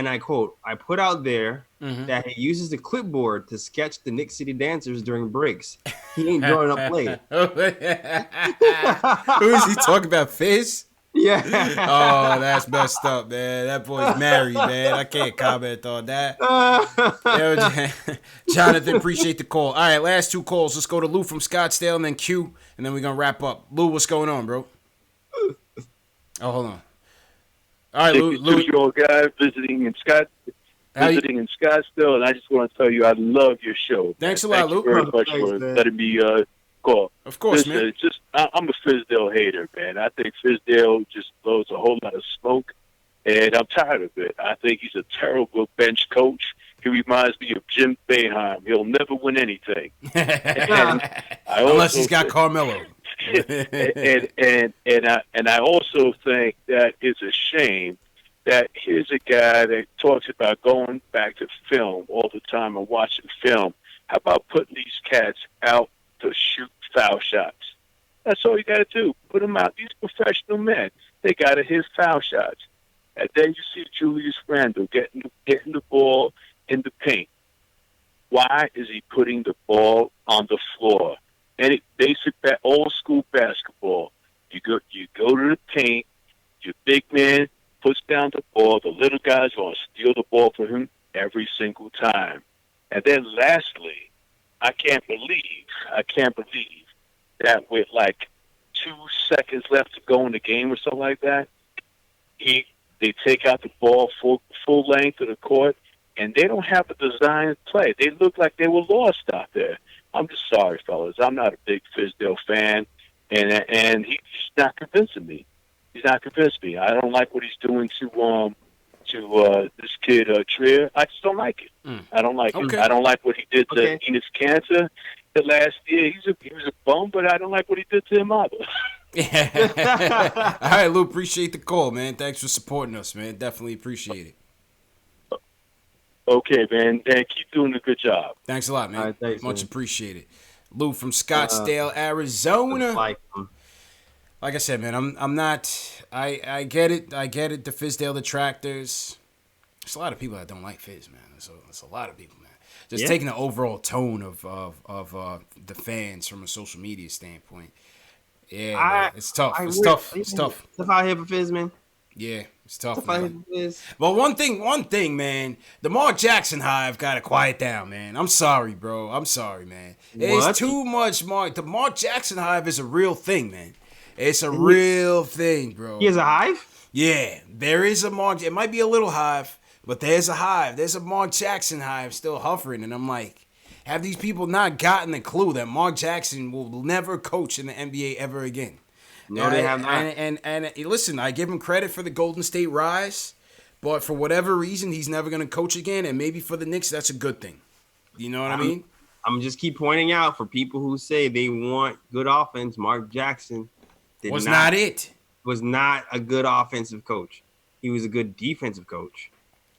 I quote, I put out there that he uses the clipboard to sketch the Knicks City dancers during breaks. He ain't drawing up play. Who is he talking about, Fizz? Yeah. Oh, that's messed up, man. That boy's married, man. I can't comment on that. Jonathan, appreciate the call. All right, last two calls. Let's go to Lou from Scottsdale and then Q, and then we're going to wrap up. Lou, what's going on, bro? Oh, hold on. All right, Lou. 52-year-old guy visiting in Scottsdale, and I just want to tell you I love your show. Thanks a lot, Lou. Thank you very much for letting me call. Of course, man. I'm a Fizdale hater, man. I think Fizdale just blows a whole lot of smoke, and I'm tired of it. I think he's a terrible bench coach. He reminds me of Jim Boeheim. He'll never win anything. Unless he's got Carmelo. and I also think that it's a shame that here's a guy that talks about going back to film all the time and watching film. How about putting these cats out to shoot foul shots? That's all you got to do. Put them out. These professional men, they got to hit foul shots. And then you see Julius Randle getting the ball in the paint. Why is he putting the ball on the floor? And basic old school basketball. You go to the paint. Your big man puts down the ball. The little guy's going to steal the ball from him every single time. And then lastly, I can't believe that with like 2 seconds left to go in the game or something like that, they take out the ball full length of the court, and they don't have a designed play. They look like they were lost out there. I'm just sorry, fellas. I'm not a big Fizdale fan, and he's not convincing me. He's not convinced me. I don't like what he's doing to this kid Trier. I just don't like it. I don't like it. I don't like what he did to Enes Kanter the last year. He was a bum, but I don't like what he did to him either. All right, Lou, appreciate the call, man. Thanks for supporting us, man. Definitely appreciate it. Okay, man. And keep doing a good job. Thanks a lot, man. Right, thanks, Much man. appreciated. Lou from Scottsdale, Arizona. Like I said, man, I'm not. I get it. I get it. The Fizdale detractors. There's a lot of people that don't like Fizz, man. There's a lot of people, man. Just taking the overall tone of the fans from a social media standpoint. Yeah, it's tough. It's tough. It's tough. Stuff out here for Fizz, man. Yeah, it's tough, man. Well, one thing, man. The Mark Jackson hive gotta quiet down, man. I'm sorry, bro. I'm sorry, man. It's too much, Mark. The Mark Jackson hive is a real thing, man. It's a real thing, bro. He has a hive? Yeah, there is a Mark. It might be a little hive, but there's a hive. There's a Mark Jackson hive still hovering, and I'm like, have these people not gotten the clue that Mark Jackson will never coach in the NBA ever again? No, they have not. And listen, I give him credit for the Golden State rise, but for whatever reason, he's never going to coach again, and maybe for the Knicks, that's a good thing. You know what I mean? I'm just keep pointing out for people who say they want good offense, Mark Jackson was not it. Was not a good offensive coach. He was a good defensive coach,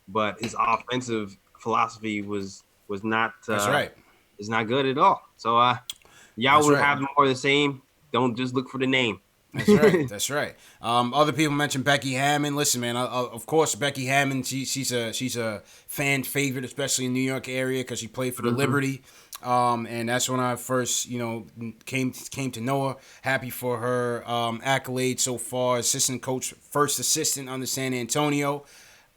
but his offensive philosophy was not. That's right. It's not good at all. So y'all would have more of the same. Don't just look for the name. That's right. That's right. Other people mentioned Becky Hammon. Listen, man. Of course, Becky Hammon. She's a fan favorite, especially in New York area because she played for the Liberty. And that's when I first, came to know her. Happy for her accolade so far. Assistant coach, first assistant on the San Antonio.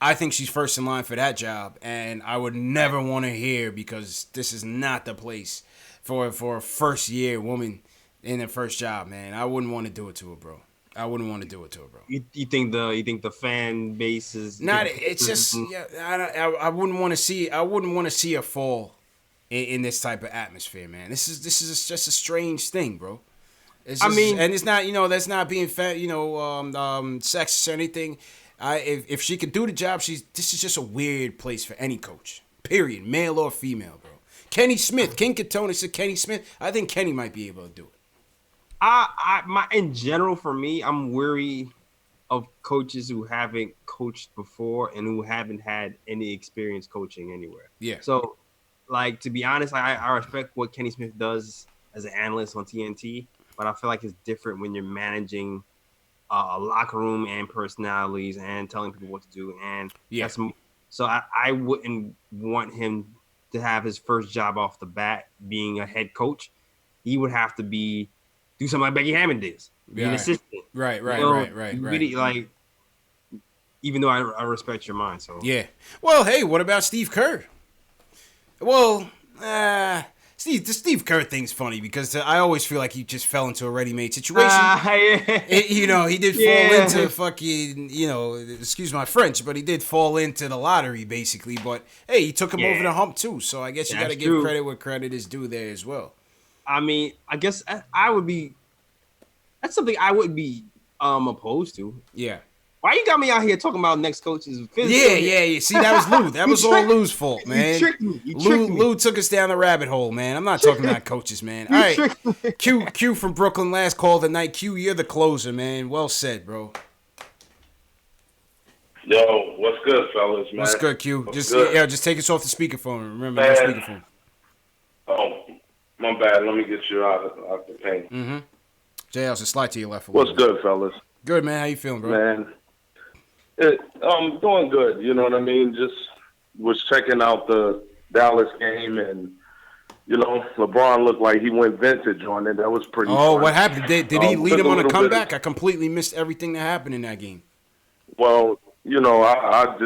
I think she's first in line for that job, and I would never want to hear because this is not the place for a first year woman in their first job, man. I wouldn't want to do it to her, bro. I wouldn't want to do it to her, bro. You think the fan base is not? It's just I wouldn't want to see. I wouldn't want to see her fall in this type of atmosphere, man. This is just a strange thing, bro. And it's not that's not being sexist or anything. If she could do the job, this is just a weird place for any coach. Period, male or female, bro. Kenny Smith, King Katona said Kenny Smith. I think Kenny might be able to do it. In general, for me, I'm weary of coaches who haven't coached before and who haven't had any experience coaching anywhere. Yeah. So, to be honest, I respect what Kenny Smith does as an analyst on TNT, but I feel like it's different when you're managing a locker room and personalities and telling people what to do. And so I wouldn't want him to have his first job off the bat being a head coach. He would have to do something like Becky Hammon did, be an assistant. Right. Really, even though I respect your mind. So yeah. Well, hey, what about Steve Kerr? Well, the Steve Kerr thing's funny because I always feel like he just fell into a ready-made situation. He did fall into fucking, excuse my French, but he did fall into the lottery basically. But hey, he took him over the hump too. So I guess you got to give credit where credit is due there as well. I mean, I guess I would be. That's something I would be opposed to. Yeah. Why you got me out here talking about next coaches? Yeah. See, that was Lou. That was all Lou's fault, man. You tricked me. Lou took us down the rabbit hole, man. I'm not talking about coaches, man. All right. Q from Brooklyn, last call tonight. Q, you're the closer, man. Well said, bro. Yo, what's good, fellas, man? What's good, Q? What's good? Just take us off the speakerphone. Remember, no speakerphone. Oh, my bad. Let me get you out the paint. Mm-hmm. JL's just slide to your left. What's good, fellas? Good, man. How you feeling, bro? Man, I'm doing good. You know what I mean? Just was checking out the Dallas game, and LeBron looked like he went vintage on it. That was pretty. Oh, fun. What happened? Did he lead him on a comeback? I completely missed everything that happened in that game. Well, I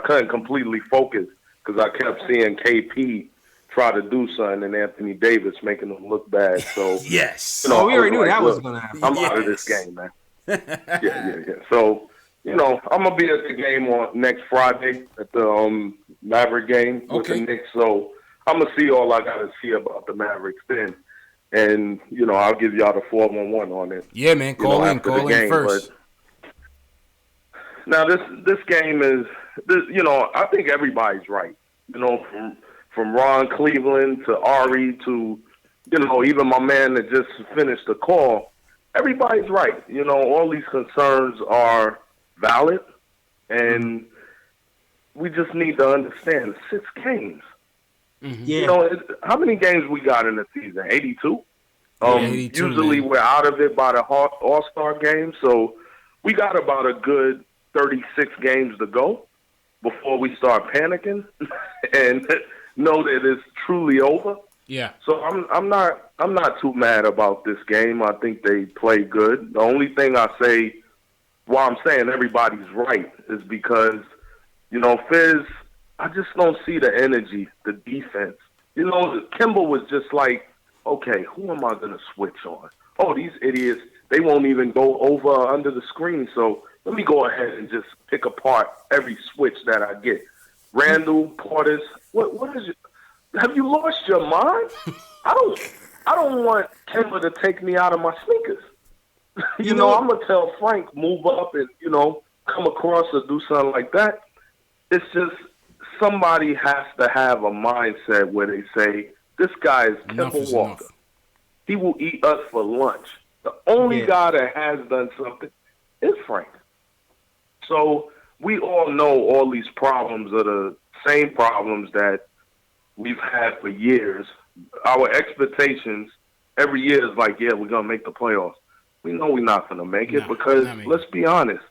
couldn't completely focus because I kept seeing KP try to do something and Anthony Davis making them look bad. So yes, we already knew that was going to happen. I'm out of this game, man. Yeah. So I'm gonna be at the game on next Friday at the Maverick game with the Knicks. So I'm gonna see all I gotta see about the Mavericks then, and I'll give y'all the 411 on it. Yeah, man. Call in first. But now this game is I think everybody's right. From Ron Cleveland to Ari to even my man that just finished the call. Everybody's right. All these concerns are valid, and we just need to understand 6 games. Yeah. You know, how many games we got in the season? 82. 82, Usually man. we're out of it by the All-Star game, so we got about a good 36 games to go before we start panicking and know that it's truly over. Yeah. So I'm not too mad about this game. I think they play good. The only thing I say, while I'm saying everybody's right, is because, you know, Fizz, I just don't see the energy, the defense. You know, Kimball was just like, okay, who am I going to switch on? Oh, these idiots, they won't even go over or under the screen, so let me go ahead and just pick apart every switch that I get. Randall, Portis, what is it? Have you lost your mind? I don't want Kemba to take me out of my sneakers. you know, I'm going to tell Frank, move up and, you know, come across or do something like that. It's just somebody has to have a mindset where they say, this guy is Kemba Walker. He will eat us for lunch. The only guy that has done something is Frank. So we all know all these problems are the same problems that we've had for years. Our expectations every year is like, yeah, we're going to make the playoffs. We know we're not going to make it because, let's be honest,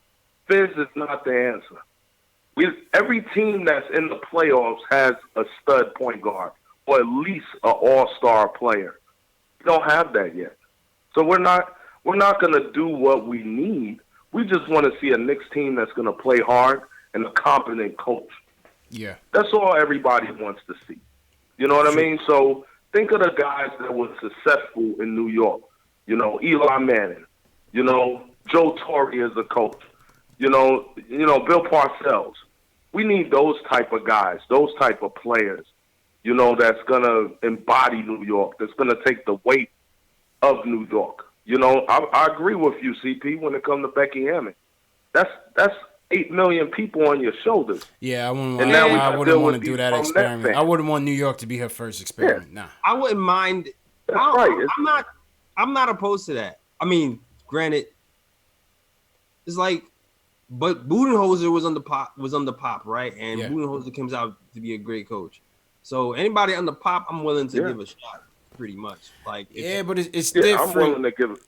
Fizz is not the answer. Every team that's in the playoffs has a stud point guard or at least an all-star player. We don't have that yet. So we're not going to do what we need. We just want to see a Knicks team that's going to play hard and a competent coach. Yeah. That's all everybody wants to see. You know what I mean? So think of the guys that were successful in New York. You know, Eli Manning. You know, Joe Torre as a coach. You know, Bill Parcells. We need those type of guys, those type of players, you know, that's going to embody New York, that's going to take the weight of New York. You know, I agree with you, CP, when it comes to Becky Hammond. That's 8 million people on your shoulders. Yeah, I wouldn't want to do that experiment. I wouldn't want New York to be her first experiment. Nah. I wouldn't mind. That's right. I'm not opposed to that. I mean, granted, it's like, but Budenholzer was on the pop, right? And Budenholzer comes out to be a great coach. So anybody on the pop, I'm willing to give a shot, pretty much. Like, but it's different. I'm willing to give it.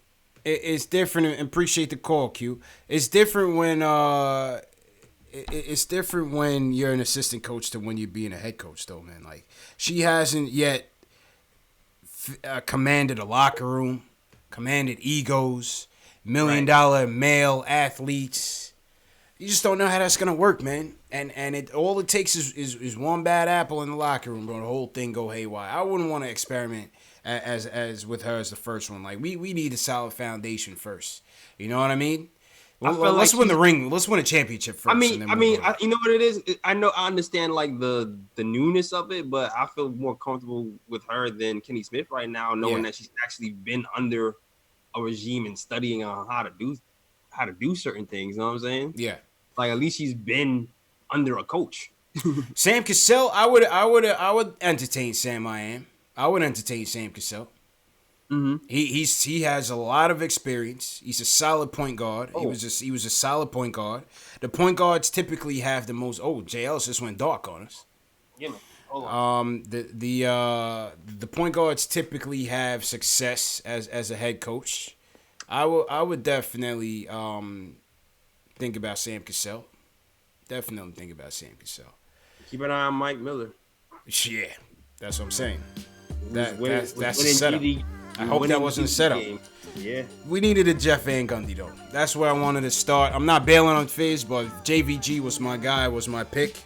It's different, and appreciate the call, Q. It's different when it's different when you're an assistant coach to when you're being a head coach, though, man. Like, she hasn't yet commanded a locker room, commanded egos, $1 million male athletes. You just don't know how that's gonna work, man. And all it takes is one bad apple in the locker room, bro. The whole thing go haywire. I wouldn't want to experiment as with her as the first one. Like we need a solid foundation first. You know what I mean? Let's win the ring. Let's win a championship first. You know what it is. I understand like the newness of it, but I feel more comfortable with her than Kenny Smith right now, knowing that she's actually been under a regime and studying on how to do certain things. You know what I'm saying? Yeah. Like, at least she's been under a coach. Sam Cassell, I would entertain Sam. I would entertain Sam Cassell. Mm-hmm. He has a lot of experience. He's a solid point guard. He was a solid point guard. The point guards typically have the most. Oh, J. Ellis just went dark on us. Yeah, man. Hold on. The point guards typically have success as a head coach. I would definitely think about Sam Cassell. Definitely think about Sam Cassell. Keep an eye on Mike Miller. Yeah, that's what I'm saying. That's the setup. I hope that wasn't a setup. Yeah. We needed a Jeff Van Gundy, though. That's where I wanted to start. I'm not bailing on Fizz, but JVG was my guy, was my pick.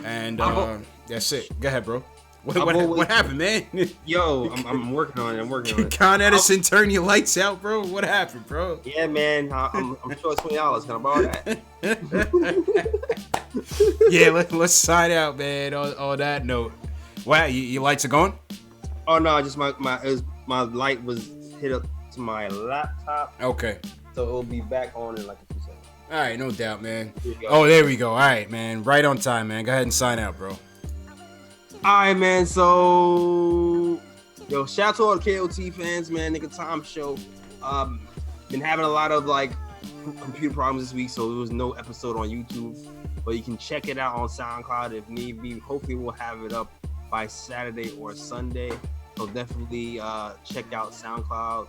And that's it. Go ahead, bro. What happened, man? Yo, I'm working on it. Con Edison, turn your lights out, bro. What happened, bro? Yeah, man. I'm sure it's $20. Can I borrow that? Yeah, let's sign out, man. On that note. Wow, your lights are gone? Oh no, just my light was hit up to my laptop. Okay. So it'll be back on in like a few seconds. All right, no doubt, man. There we go. All right, man. Right on time, man. Go ahead and sign out, bro. All right, man. So, shout out to all the KOT fans, man. Nigga Tom show. Been having a lot of like computer problems this week, so there was no episode on YouTube. But you can check it out on SoundCloud if need be. Hopefully, we'll have it up by Saturday or Sunday. So definitely check out SoundCloud.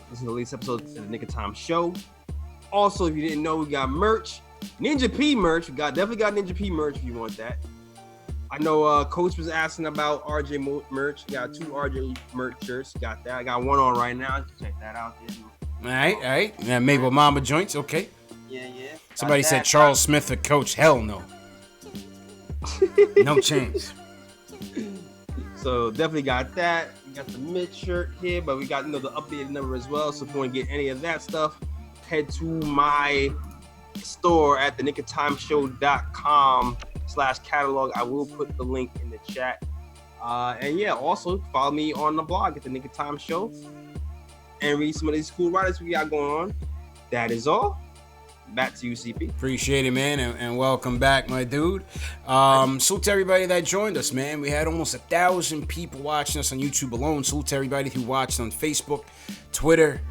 This is the latest episode of the Nick of Time Show. Also, if you didn't know, we got merch. Ninja P merch. We definitely got Ninja P merch if you want that. I know Coach was asking about RJ merch. We got 2 RJ merch shirts. Got that. I got one on right now. Check that out. All right. Yeah, made with Mama joints. Okay. Yeah. Somebody said Charles Smith for coach. Hell no. No chance. So definitely got that. We got the mid shirt here, but we got the updated number as well. So if you want to get any of that stuff, head to my store at thenickatimeshow.com/catalog. I will put the link in the chat. And yeah, also follow me on the blog at the Nick of Time Show and read some of these cool writers we got going on. That is all. Back to you, CP. Appreciate it, man, and welcome back, my dude. Salute to everybody that joined us, man. We had almost 1,000 people watching us on YouTube alone. Salute to everybody who watched on Facebook, Twitter,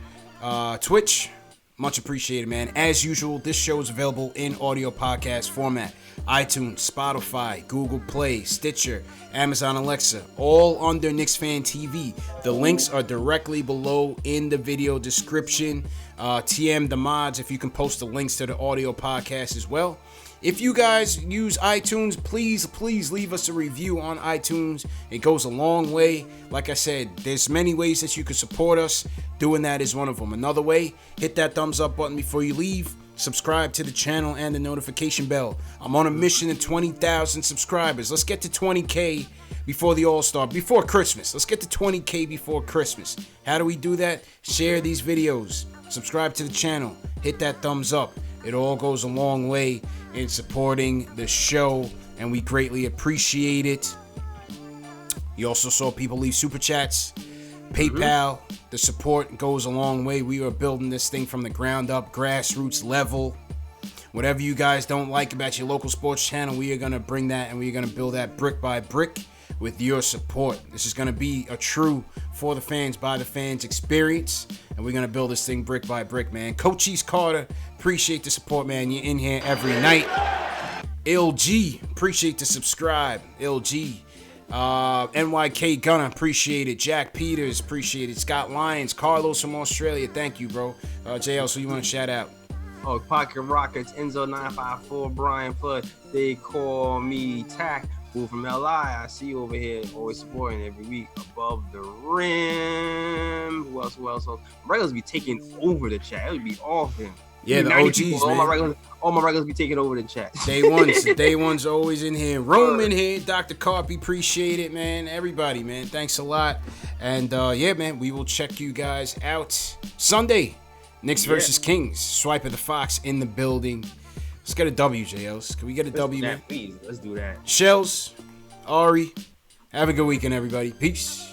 Twitch. Much appreciated, man. As usual, this show is available in audio podcast format. iTunes, Spotify, Google Play, Stitcher, Amazon Alexa, all under Knicks Fan TV. The links are directly below in the video description. TM the mods if you can post the links to the audio podcast as well. If you guys use iTunes, please leave us a review on iTunes. It goes a long way. Like I said, there's many ways that you can support us. Doing that is one of them. Another way, hit that thumbs up button before you leave. Subscribe to the channel and the notification bell. I'm on a mission to 20,000 subscribers. Let's get to 20K before the All-Star, before Christmas. Let's get to 20K before Christmas. How do we do that? Share these videos. Subscribe to the channel. Hit that thumbs up. It all goes a long way in supporting the show, and we greatly appreciate it. You also saw people leave super chats. PayPal, the support goes a long way. We are building this thing from the ground up, grassroots level. Whatever you guys don't like about your local sports channel, we are going to bring that and we're going to build that brick by brick with your support. This is going to be a true for the fans, by the fans experience, and we're going to build this thing brick by brick, man. Coaches Carter, appreciate the support, man. You're in here every night. LG, appreciate the subscribe. LG. NYK Gunner, appreciate it. Jack Peters, appreciate it. Scott Lyons, Carlos from Australia, thank you, bro. JL, so you want to shout out? Oh, Pocket Rockets, Enzo 954, Brian Flood, they call me Tack. Who from LI, I see you over here, always supporting every week above the rim. Who else? So regulars be taking over the chat. It would be awesome. Yeah, the OGs, people, man. All my regulars be taking over the chat. Day one's always in here. Roman here, Dr. Carpy, appreciate it, man. Everybody, man, thanks a lot. And yeah, man, we will check you guys out Sunday. Knicks versus Kings. Swipe of the Fox in the building. Let's get a W, JLs. Can we get a W, man? Please, let's do that. Shells, Ari, have a good weekend, everybody. Peace.